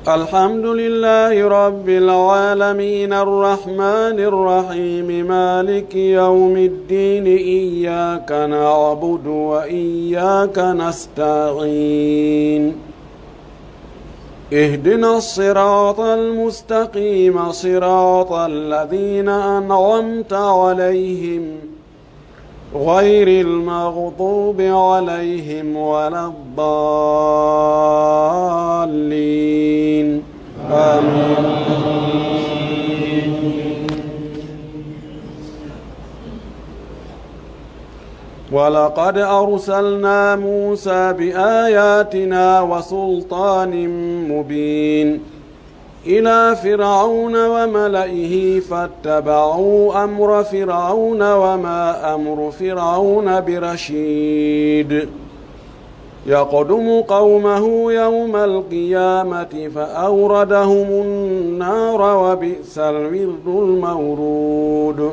الحمد لله رب العالمين الرحمن الرحيم مالك يوم الدين إياك نعبد وإياك نستعين اهدنا الصراط المستقيم صراط الذين أنعمت عليهم غير المغضوب عليهم ولا الضالين آمين. ولقد أرسلنا موسى بآياتنا وسلطان مبين إلى فرعون وملئه فاتبعوا أمر فرعون وما أمر فرعون برشيد يقدم قومه يوم القيامة فأوردهم النار وبئس الورد المورود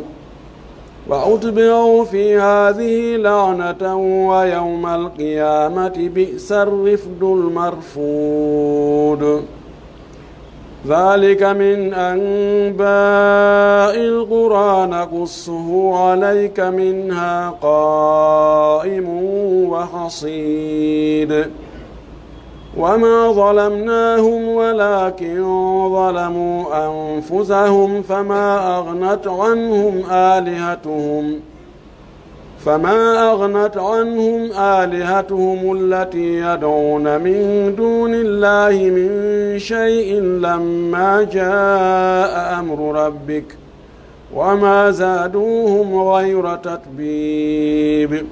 وأتبعوا في هذه لعنة ويوم القيامة بئس الرفد المرفود ذلك من أنباء القرى نقصه عليك منها قائم وحصيد وما ظلمناهم ولكن ظلموا أنفسهم فما أغنت عنهم آلهتهم التي يدعون من دون الله من شيء لما جاء أمر ربك وما زادوهم غير تتبيب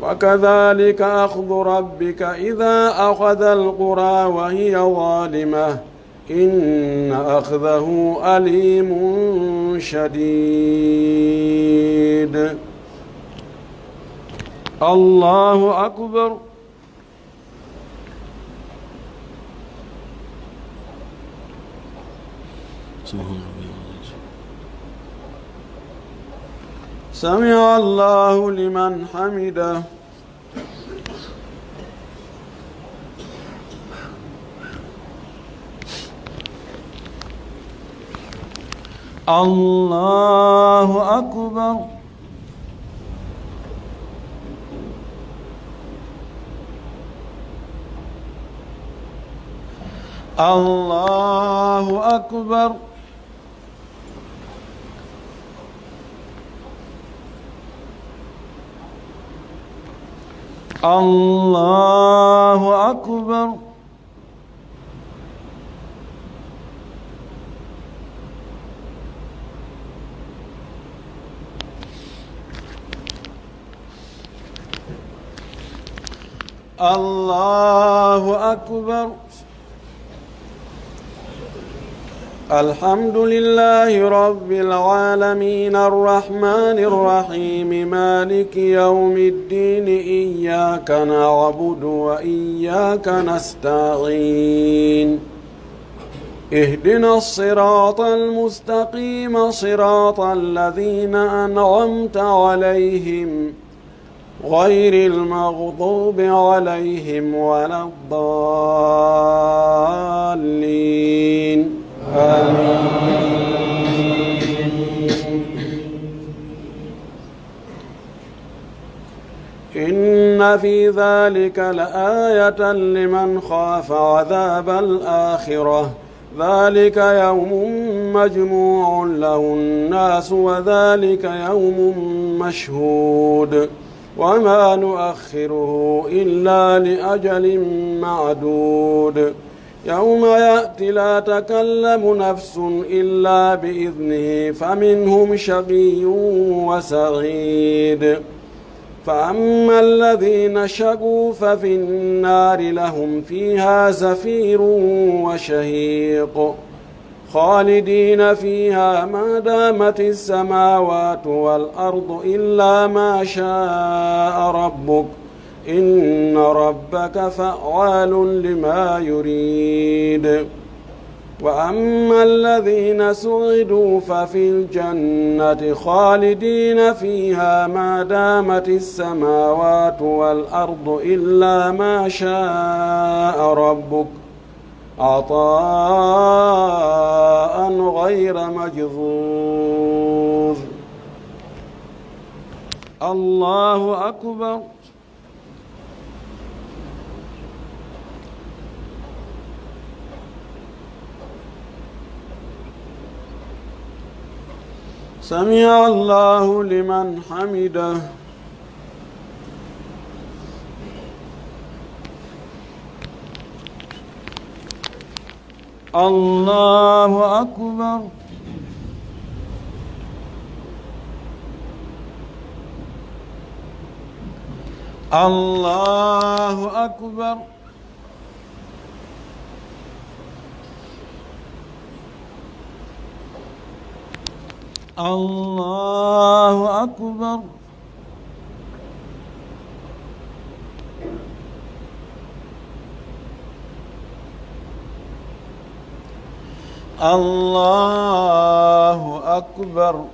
وكذلك أخذ ربك إذا أخذ القرى وهي ظالمة إن أخذه أليم شديد. الله أكبر. سمع الله لمن حمده. الله أكبر. الله أكبر. الله أكبر. الله أكبر. الحمد لله رب العالمين الرحمن الرحيم مالك يوم الدين إياك نعبد وإياك نستعين اهدنا الصراط المستقيم صراط الذين أنعمت عليهم غير المغضوب عليهم ولا الضالين آمين. إن في ذلك لآية لمن خاف عذاب الآخرة ذلك يوم مجموع له الناس وذلك يوم مشهود وما نؤخره إلا لأجل معدود يوم يأتي لا تكلم نفس إلا بإذنه فمنهم شقي وسعيد فأما الذين شقوا ففي النار لهم فيها زفير وشهيق خالدين فيها ما دامت السماوات والأرض إلا ما شاء ربك إن ربك فعال لما يريد وأما الذين سعدوا ففي الجنة خالدين فيها ما دامت السماوات والأرض إلا ما شاء ربك عطاء غير مجذوذ الله أكبر سمع الله لمن حمده الله أكبر الله أكبر الله أكبر الله أكبر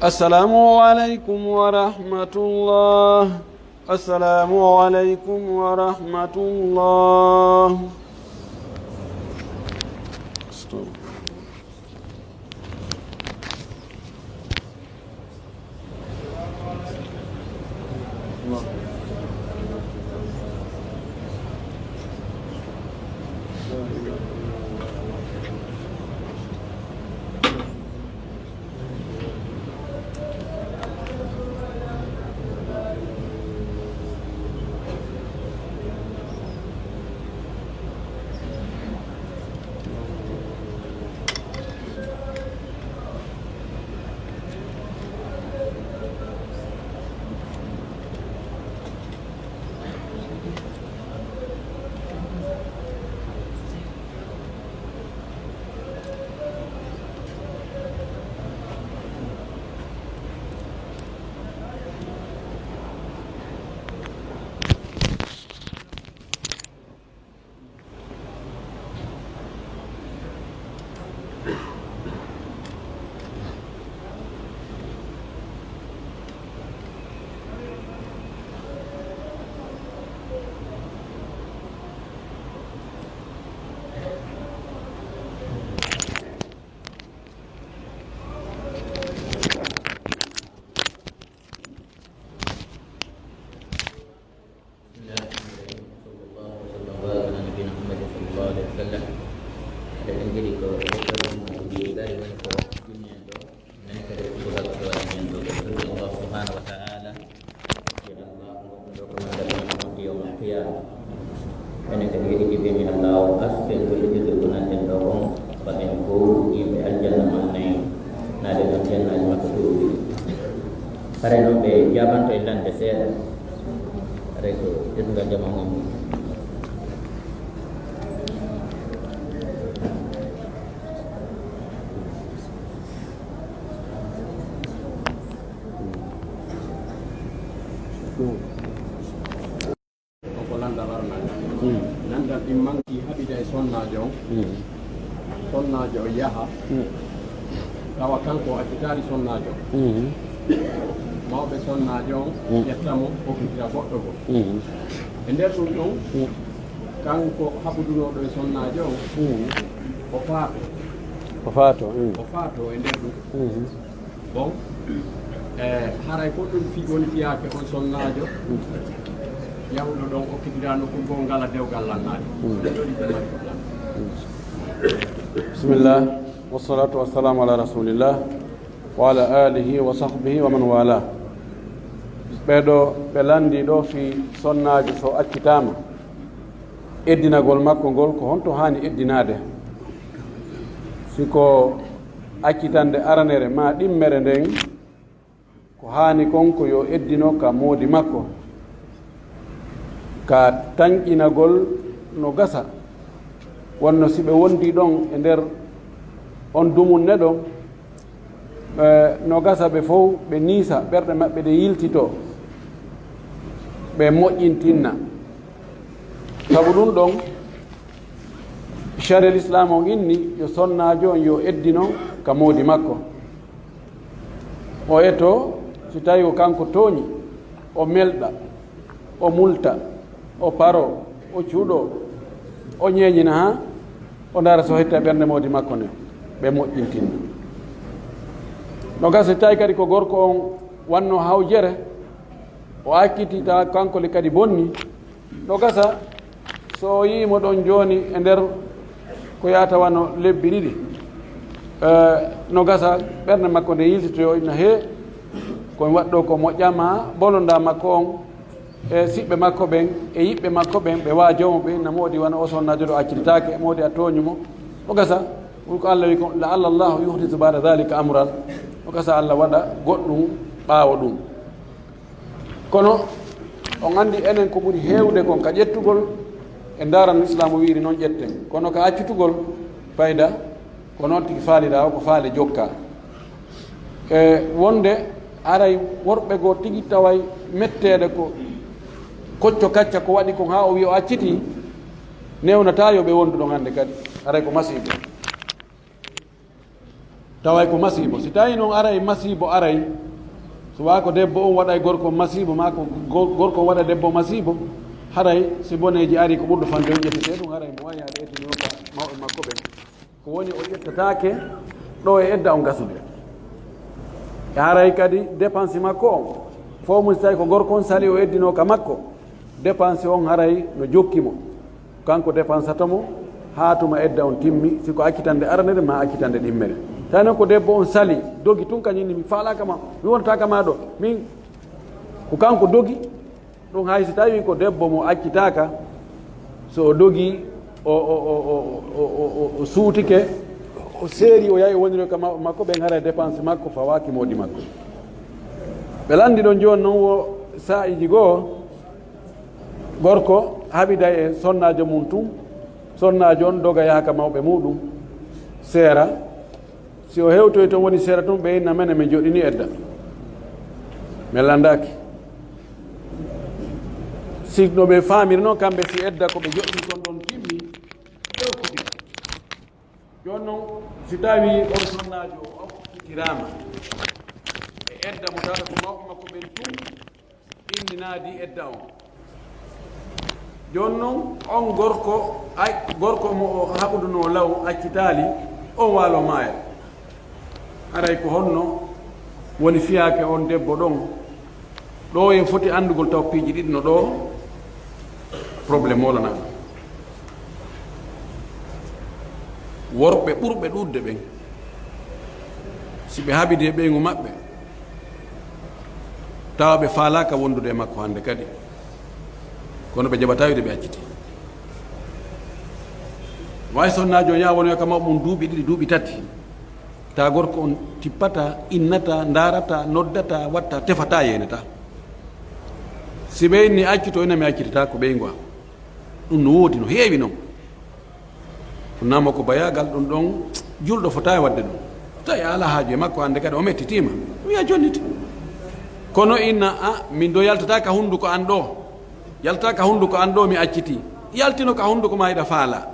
السلام عليكم ورحمة الله السلام عليكم ورحمة الله sonnajo yaha tawa kanko accitari sonnajo mawɓe sonnajo on ƴettamo hokkitira goɗɗo go e nder ɗum ɗon kanko haɓudunoɗo e sonnajo on o faato e nder ɗum bon haray ko ɗum woni fiyake on sonnajo yahuɗo ɗon hokkitira nokku go ngala dewgal lannade بسم الله والصلاة والسلام على رسول الله وعلى آله وصحبه ومن والاه ɓeɗo ɓe landi ɗo fi sonnaji so accitama eddinagol makko ngol ko honto hani eddinade siko accitande aranere ma ɗimmere nden ko hani konko yo eddino ka moodi makko ka tanƴinagol no gasa wonno si ɓe wondi ɗon e nder on dumunne ɗon no gasa ɓe fof ɓe niisa ɓerɗe maɓɓe ɗe yiltito ɓe moƴƴintinna sabu ɗum ɗon charial islam on inni yo sonnajo on yo eddino ka moodi makko o eto si tawi ko kanko tooñi o melɗa o multa o paro o cuuɗo o ñeeñina ha o ndara so hetta ɓernde moodi makko ne ɓe moƴƴintinna no gasa tawi kadi ko gorko on wanno hawjere o akkiti ta kanko le kadi bonni no gasa so yimo ɗon joni e nder ko yata wano lebbi ɗiɗi no gasa ɓernde makko nde yiltitoyo ina he komi waɗɗo ko moƴƴama bolonda makko on e siɓɓe makko ɓen e yiɓɓe makko ɓen ɓe wajomo ɓe na moodi wona o sonnajo ɗo accititake moodi a toñumo o gasa ko Allah wi ko la Allah yuhdisu ba'da dhalika amran o gasa Allah waɗa goɗɗum ɓaawo ɗum kono on andi enen ko ɓuri heewde kon ka ƴettugol e ndaran islamu wiiri noon ƴetten kono ka accitugol fayda ko noon tigi faalida o ko faale jokka e wonde aray worɓe goo tigi taway mettede ko kocco kacca ko waɗi kon ha o wi o acciti newnata yo ɓe wondu ɗon hannde kadi aray ko masibo taway ko masibo si tawi noon aray masibo aray so wa ko debbo on waɗa gorko masibo ma ko gorko waɗa debbo masibo haray si boneji ari ko ɓurɗo fande on ƴettete ɗum haray mo wawi haade ettinoka mawɓe makko ɓen ko woni o ƴettatake ɗo e edda on gasude e haray kadi dépense makko on fo mum so tawi ko gorko on sali o eddino ka makko dépense on haray no jokkimo kanko dépensatamo ha tuma edda on timmi siko accitande aranere ma accitande ɗimmere tawi noon ko debbo on sali dogi tun kañumni mi faalaka ma mi wonataka ma ɗo min ko kanko dogi ɗum hay so tawi ko debbo mo accitaka so o dogi o suutike o seeri o yahi o woniri ka makko ɓen hara dépense makko fawaki moodi makko ɓe landi ɗon joni noon wo sa'iji goo gorko haɓida e sonnajo mum tun sonnajo on doga yaha ka mawɓe muɗum seera si o hewtoy toon woni seera tun ɓe inna mene min joɗini edda mi landaki si no ɓe famiri noon kamɓe si edda ko ɓe joɗɗini kon ɗon timmi ɗewkudi joni noon si tawi on sonnajo o okkitirama e edda mo tawata ko mawɓe makko ɓen tun indinadi edda on joni noon on gorko mo o haɓuduno law accitali on waalo maaya aray ko honno woni fiyake on debbo ɗon ɗo en foti andugol taw piiji ɗiɗi no ɗo probléme olana worɓe ɓurɓe ɗudde ɓen si ɓe haɓidi e ɓeygu maɓɓe tawa ɓe faalaka wondude e makko hannde kadi kono ɓe jaɓata wide ɓe acciti way sonnajo ya wonoyo ka mawɓe mum duuɓi ɗiɗi duuɓi tati ta gorko on tippata innata darata noddata watta tefata yenata si ɓe inni accito ina mi accitata ko ɓeygu am ɗum no woodi no heewi noon ɗum nama ko bayagal ɗum ɗon julɗo fota e wadde ɗum tawi ala haaju e makko hannde kadi o mettitima wiya jonnita kono inna a min do yaltata ka hunduko an ɗo yaltata ka hunduko an ɗo mi acciti yaltino ka hunduko ma yiɗa faala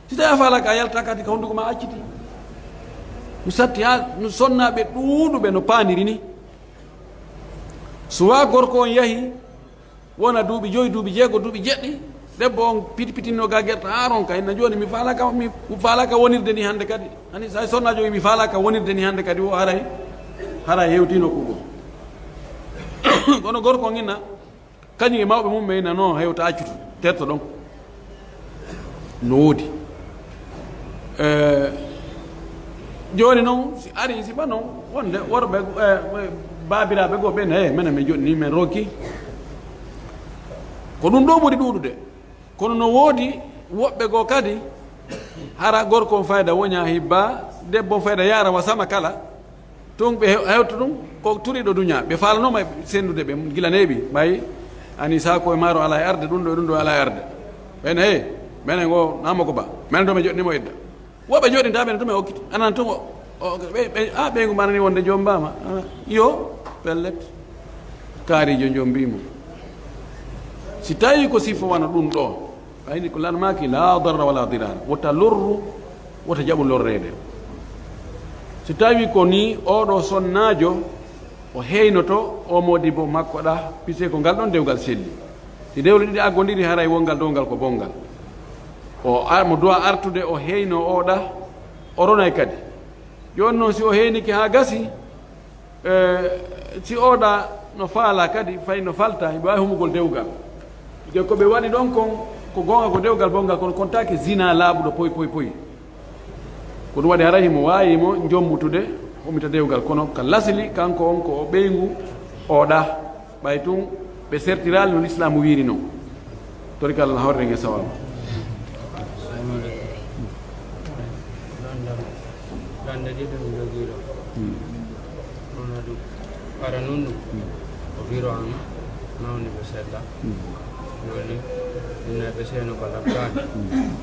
si tawi a faala ka yaltata kadi ka hunduko ma acciti mi satti ha no sonnaɓe ɗuuɗuɓe no paaniri ni suwa gorko on yahi wona duuɓi joyi duuɓi jeego duuɓi jeɗɗi debbo on pitipitino ga guerta haron ka inna joni mi faalaka wonirde ni hannde kadi hani sa sonnajo wi mi faalaka wonirde ni hannde kadi o haray hewtino kugo kono gorko on inna kañum e mawɓe mum ɓe inna non hewta accutu terto ɗon no woodi joni noon si ari sifa noon wonde worɓe babiraɓe goo ɓen he minen min joɗini min rokki ko ɗum ɗo ɓuri ɗuɗude kono no woodi woɓɓe goo kadi hara gorko on fayda woña hibba debbo on fayda yarama sama kala tun ɓe hewta ɗum ko turiɗo duña ɓe falanoma sendude ɓe gilaneɓi ɓay ani sako e maaro ala e arde ɗum ɗo e ɗum ɗo ala e arde ɓen he minen o namako ba minen to min joɗinimo edda woɓe joɗinta ɓene to min hokkiti anan tun ɓeygu manani wonde joom mbama yo pellet kaarijo joom mbimo si tawi ko sifo wona ɗum ɗo ɓayni ko lanmaki la darra wala dirara wota lorru wota jaɓu lorrede si tawi ko ni oɗo sonnajo o heynoto o modibo makko ɗa pise ko ngal ɗon dewgal selli si dewle ɗiɗi aggodiri haray wongal dowgal ko bongal mo dowa artude o heyno oɗa o ronay kadi joni noon si o heyniki ha gasi si oɗa no faala kadi fay no falta ɓe wawi humugol dewgal de ko ɓe waɗi ɗon kon ko gonga ko dewgal bongal kono kontaki zina laaɓuɗo poy ko ɗum waɗi haray mo wayimo jommutude homita dewgal kono ka lasli kanko on ko o ɓeygu oɗa ɓay tun ɓe sertirali no l'islam wiiri noon tori kala horde nge sawaba dande ɗiɗo mi jogiiɗo ɗum waɗi para nun ɗum o biro am mawni ɓe sella joni ɗumne ɓe seeno ko labtani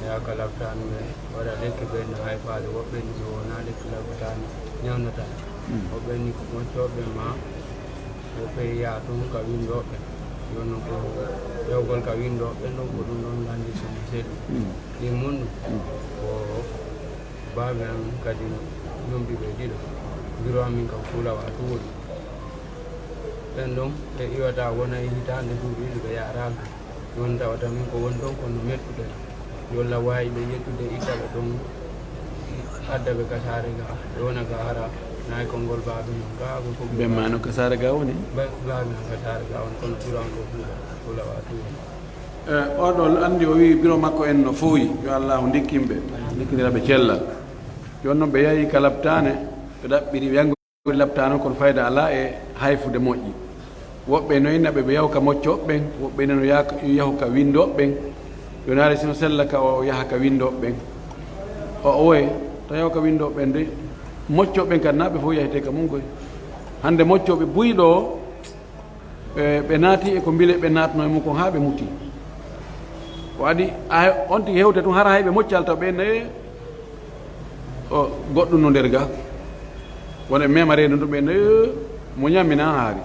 ya ko labtani ɓe waɗa lekki ɓenno hay faade woɓɓeni ɓe wona lekki labtani ñawnatani woɓɓeni ko moccoɓe ma woɓɓe ya tun ka windoɓe joni ko ƴewgol ka windoɓe ɗon ko ɗum ɗon landi sono seeɗi ɗin mun ɗum ko baaɓe am kadi yombi ɓe ɗiɗo biro amin kam fuulawa tuwoɗi ɓen ɗon ɓe iwata wona e hitande duuɓi ɗiɗi ɓe yaraka joni tawata min ko woni ɗon kono mettude yolla wawi ɓe yettude ittaɓe ɗon adda ɓe kasare ga ɓe wona ga hara nayi konngol baaɓe non ga ko fof ɓe mano kasare ga woni baaɓe non kasare ga woni kono biro am ko fuulawa tuwoɗi oɗo andi o wi biro makko en no fooyi yo allahu dikkimɓe dikkidiraɓe cellal joni noon ɓe yeehi ka labtane ɓe ɗaɓɓiri wiyangoɓe labtane kono fayda ala e hayfude moƴƴi woɓɓe no innaɓe ɓe yahu ka moccoɓe ɓen woɓɓe neno yahu ka windoɓe ɓen yonaari sino sella ka o yaha ka windoɓe ɓen o owoye to yahu ka windoɓe ɓen de moccoɓe ɓen kadi naɓe fof yahete ka mum koye hande moccoɓe buyɗo o ɓe naati e ko mbile ɓe natno e mum kon ha ɓe muti o adi on tigi hewte tun hara hay ɓe moccal taw ɓe naye o goɗɗum no nder ga wona mema reeno ɗum ɓe naye mo ñammina haari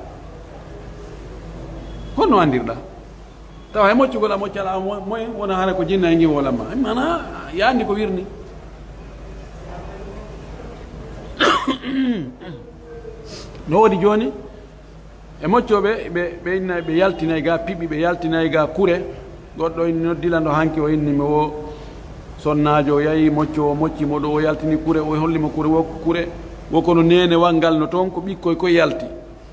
honno andirɗa tawa hay moccugol a moccala moyen wona hara ko jinna e giwolamma mana yandi ko wirni no woodi joni e moccoɓe ɓe inna ɓe yaltinayi ga piɓɓi ɓe yaltinayi ga kure goɗɗo noddilando hanki o innimi o sonnajo o yahi mocco o moccimo ɗo o yaltini kure o hollimo kure wokko kure wokono nenewal ngal no toon ko ɓikkoy koye yalti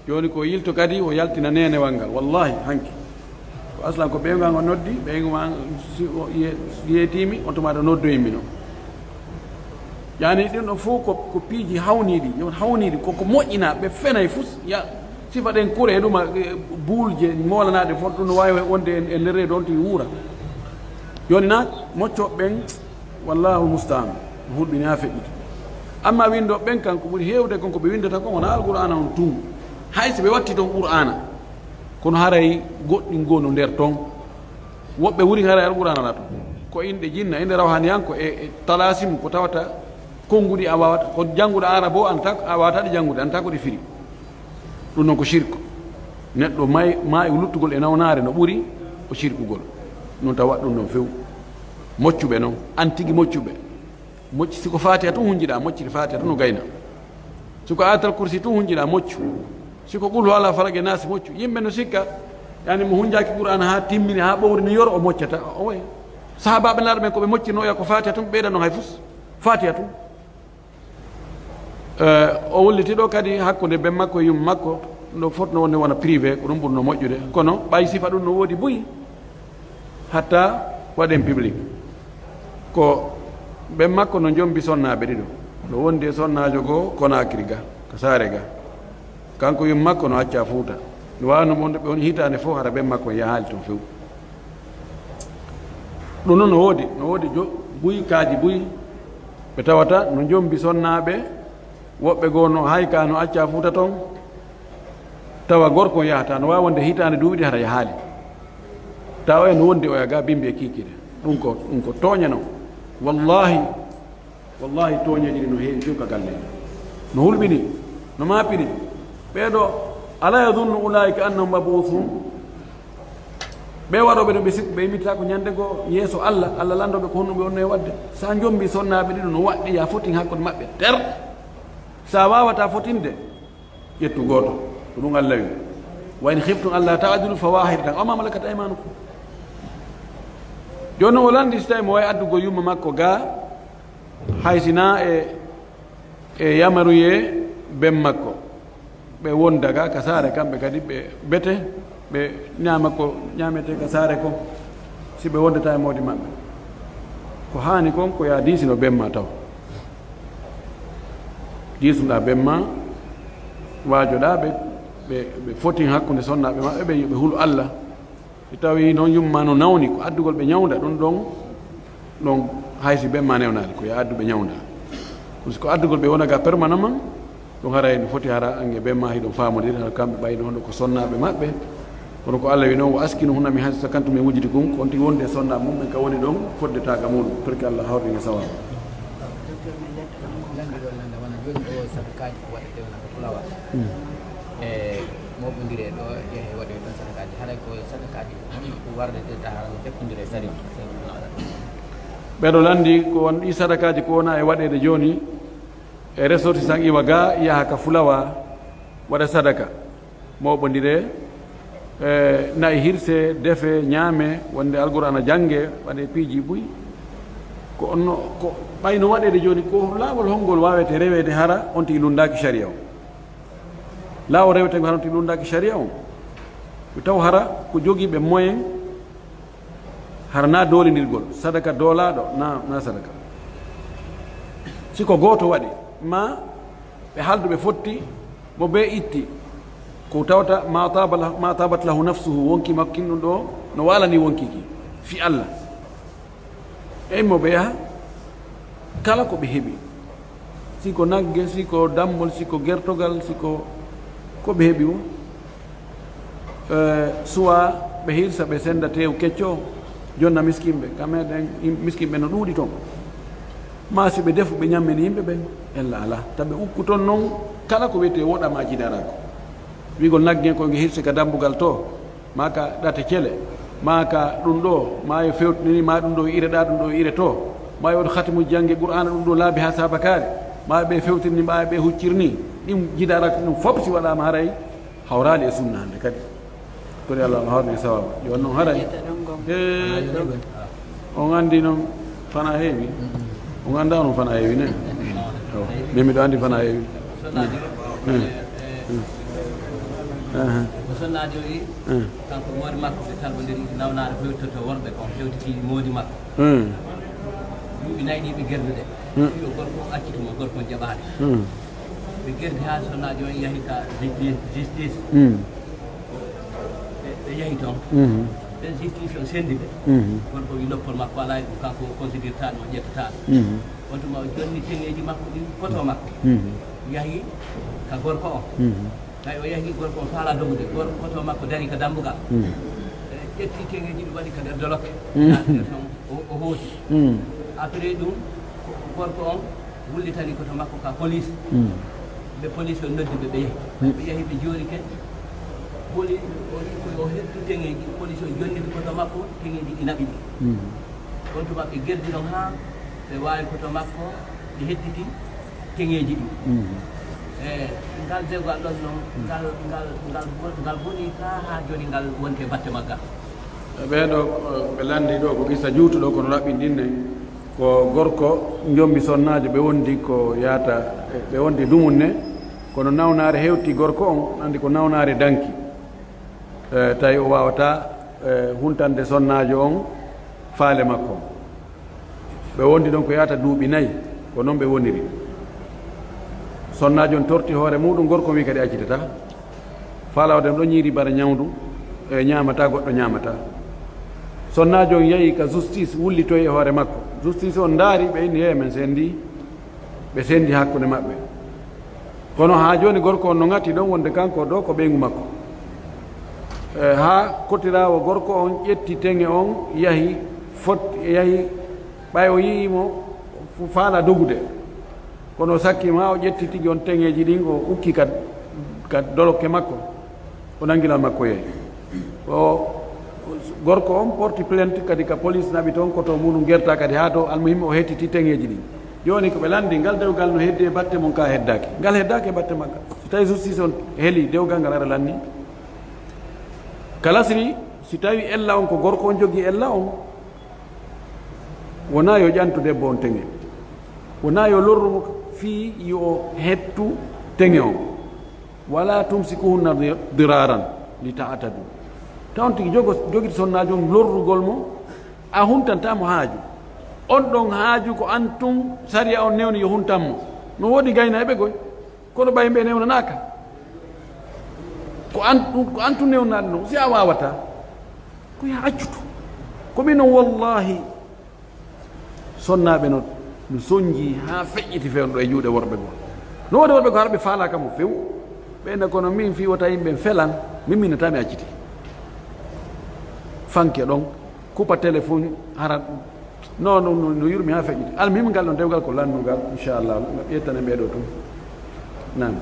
joni ko yilto kadi o yaltina nenewal ngal wallahi hanki ko aslan ko ɓeygu ngo noddi ɓeygu ma yeetimi on tuma ɗo noddoyimmi noon yani ɗin ɗo fof ko piiji hawniɗi yon hawniɗi koko moƴƴina ɓe fenay fus ya sifa ɗen kure e ɗuma buulje molanaɗe fof ɗum no wawi wonde e nder reedu on tigi wuura joni na moccoɓe ɓen wallahu mustaan hulɓini ha feƴƴita amma windoɓe ɓen kan ko ɓuuri hewde kon ko ɓe windata kon wona alqur'ana on tun hay so ɓe watti toon qur'ana kono haray goɗɗi gonu nder toon woɓɓe wuri haray alqur'ana ala toon ko inɗe jinna inde rawhaniyanko e talasim ko tawata konnguɗi a wawata ko jannguɗo arabo o anta a wawata ɗe janngude anta ko ɗe firi ɗum noon ko shirku neɗɗo ma e luttugol e nawnare no ɓuri o shirkugol noon taw waɗ ɗum noon few moccuɓe noon an tigi moccuɓe mocci siko fatiha tun hunjiɗa mocciri fatiha tun no gayna siko atal kursi tun hunjiɗa moccu siko qul ala falage nasi moccu yimɓe no sikka yani mo hunjaki qur'ana ha timmini ha ɓowri no yoro o moccata o way sahabaɓe laaɗo ɓen koɓe moccirno ya ko fatiha tun ɓeyɗa noon hay fus fatiha tun o wolliti ɗo kadi hakkude ben makko e yumma makko no fotno wonde wona privé ko ɗum ɓurno moƴƴude kono ɓay sifa ɗum no woodi buyi hatta waɗen public ko ben makko no jombi sonnaɓe ɗiɗo no wondi e sonnajo goo Conakry ga ko saare ga kanko yum makko no acca Fuuta no wawno wonde ɓe woni hitande fof hara ɓen makko ya haali toon few ɗum noon no woodi buy kaaji buy ɓe tawata no jombi sonnaɓe woɓɓe goo no hayka no acca Fuuta toon tawa gorko yahata no wawi wonde hitande duuɓi ɗi hara ya haali tawa en wondi oya ga bimbi e kiikide ɗum ko tooña non wallahi tooñeji ɗi no heewi few ka galleji no hulɓini no maapiɗi ɓeeɗo ala yadunnu ulaika annahum mabuthun ɓe waɗoɓe ɗo ɓe sikku ɓe immita ko ñande goo yeeso Allah landoɓe ko honno ɓe wonno e wadde sa jombi sonnaɓe ɗiɗo no waɗɗi ya fotin hakkude maɓɓe ter sa wawata fotinde ƴettu gooto ko ɗum Allah wi wa in khiftum alla ta'dilu fa wahidatan aw ma malakat aymanukum joni o landi so tawi mo wawi addugo yumma makko ga haysina e yamaruye ben makko ɓe wondaga ka saare kamɓe kadi ɓe bete ɓe ñama ko ñamete ka saare ko si ɓe wondata e mawdi maɓɓe ko hani kon ko ya diisino ben ma taw diisuɗa ben ma waajoɗa ɓe foti hakkude sonnaɓe maɓɓe ɓe hulu Allah so tawi noon yumma no nawni ko addugol ɓe ñawda ɗon haysi ben ma newnade ko ya addu ɓe ñawda ko addugol ɓe wonaga permanentement ɗum haray no foti hara ange ben ma hiɗon famodir hara kamɓe ɓayno hono ko sonnaɓe maɓɓe kono ko Allah wi noon wo askinu hunami hay so kantum e wujidi kum on tigi wonde sonnaɓe mum ɓen ka woni ɗon foddetaga muɗum pour que Allah hawrine sawaba moɓodire ɗo yehe waɗe ɗon sadakaji haɗa ko sadakaji ko warde taha fekkodire sari ɓeɗo landi ko won ɗi sadakaji ko wona e waɗede joni e ressortissant iwa ga yaha ka Fulawa waɗa sadaka moɓodire nayi hirse defe ñaame wonde alqur'ana jangge waɗe piiji ɓuy ko onno ko ɓayno waɗede joni ko laawol hongol wawete rewede hara on tigi lundaki sharia o laawol rewete hara on tigi lundaki sharia o ɓe taw hara ko jogiiɓe moyen hara na doolidirgol sadaka doolaɗo na sadaka siko gooto waɗi ma ɓe halduɓe fotti mo be itti ko tawata ma tabat lahu nafsuhu wonki makkinɗum ɗo no walani wonkiki fi Allah eyi mo ɓe yaha kala ko ɓe heɓi siko nagge siko dammol siko gertogal siko ko ɓe heɓi o suwa ɓe hirsa ɓe senda tew kecco jonna miskimɓe kameɗen miskimɓe no ɗuuɗi toon ma si ɓe defu ɓe ñammini yimɓe ɓen ella ala taɓe ukku toon noon kala ko wiyete woɗama jidarako wigol naggen koye hirse ka dambugal to ma ka ɗate cele ma ka ɗum ɗo ma yo fewtinini ma ɗum ɗo ireɗa ɗum ɗo ire to ma yo waɗ hatimuji jangge qur'ana ɗum ɗo laabi ha sabakare ma ɓe fewtirni ma ɓe huccirni ɗum jidarako ɗum fof si waɗama haray hawrali e sunna hande kadi kodi Allah hawrni sawaba joni noon haray on andi noon fana heewi on anda noon fana heewi ne min miɗo andi fana heewi ko sonnajo wi kanko moodi makko ɓe kalbodiri nawnare fewtoto worɓe kon fewtiti moodi makko duuɓi nayyi ɗi ɓe gerdude yo gorko accitimo gorko jaɓade ɓe gerdi ha sonnajo on yahi ka justice ɓe yahi toon ɓen justice o sendi ɓe gorko wi loppol makko ala ɗum kanko considéretaɗo o ƴettataɗo on tuma o jonni teŋeji makko ɗi koto makko yahi ka gorko o tawi o yahi gorko o faala dogude gorko koto makko dari ka dambugal ƴetti teŋeji ɗi waɗi ka nder dolokke ton o hooti après ɗum gorko on wullitani koto makko ka police ɓe police o noddi ɓe ɓe yahi ɓe joorike poli o hettu teŋeji police o jonnidi koto makko teŋeji ɗi naɓi ɗi on tuma ɓe gerdi ɗon ha ɓe wawi koto makko ɓe hettiti teŋeji ɗi ngal dewgal ɗon noon ngal boni ka ha joni ngal wonte batte maggal ɓeeɗo ɓe landi ɗo ko gissa juutuɗo kono raɓɓindinne ko gorko jombi sonnajo ɓe wondi ko yaata ɓe wondi dumunne kono nawnare hewti gorko on andi ko nawnare danki tawi o wawata huntande sonnajo on faale makko ɓe wondi ɗon ko yaata duuɓi nayyi ko noon ɓe woniri sonnajo on torti hoore muɗum gorko wi kadi accitata falawdem ɗo ñiiri bara ñawdu e ñamata goɗɗo ñamata sonnajo on yeehi ka justice wullitoy e hoore makko justice on ndaari ɓe inni he men sendi ɓe sendi hakkude maɓɓe kono ha joni gorko on no ngati ɗon wonde kanko ɗo ko ɓeygu makko ha kotirawo gorko on ƴetti teŋe on yahi yahi ɓay o yiimo faala dogude kono sakkima o ƴetti tigi on teŋeji ɗin o ukki ka dolokke makko o nangilal makko yeehi o gorko on porti plainte kadi ka police naɓi toon koto muɗum gerta kadi ha to almuhimmi o hettiti teŋeji ɗin joni ko ɓe landi ngal dewgal no heddi e batte mon ka heddaki ngal heddaki e batte magga so tawi justice on heeli dewgal ngal ara lanni kalasri si tawi ella on ko gorko on jogui ella on wona yo ƴantu debbo on teŋe wona yo lorrumo fii yo hettu teŋe on wala tumsikuhunna diraran li ta'tadu tawn tigi jogiti sonnajo on lorrugol mo a huntantamo haaju on ɗon haaju ko antum saria on newni yo huntanmo no woodi gaynaɓe goy kono ɓay mɓe newnanaka ko antum newnaɗe noon si a wawata ko ya accutu komi noon wallahi sonnaɓe no soñji ha feƴƴiti fewno ɗo e juuɗe worɓe goo no woodi worɓe ko harɓe faalaka mo few ɓeyna kono min fi wota yimɓe felan min minatami acciti fanke ɗon coupa téléphone hara non no yurmi ha feƴƴiti almihim ngal ɗon dewgal ko lannugal inchallah ƴettane ɓeɗo tum nam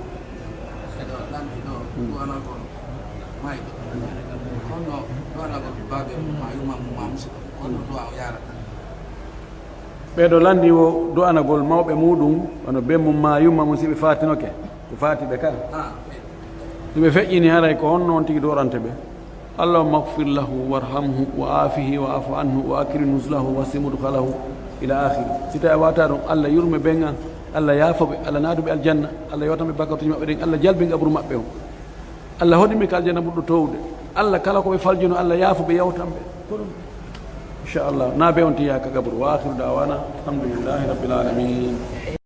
ɓeɗo landi o do'anagol mawɓe muɗum wono bemmum ma yumma mum siɓe fatinoke ko fatiɓe ka ɗuɓe feƴƴini haray ko on noon tigi doɗante ɓe allahumma agfir lahu warhamhu wa afihi wa afu anhu wa akrim nuslahu wa simudhalahu ila akhiri si tawi a wata ɗum allah yurme ɓen an allah yaafoɓe allah naaduɓe aljanna allah yewtanɓe bakatuji maɓɓe ɗen allah jalɓe gabru maɓɓe o allah hoɗiɓe ka aljanna ɓurɗo towde allah kala koɓe faljuno allah yaafoɓe yawtanɓe ko ɗum inchallah na be on tiyaka gabru wa akhiru dawana alhamdulillahi rabbil alamin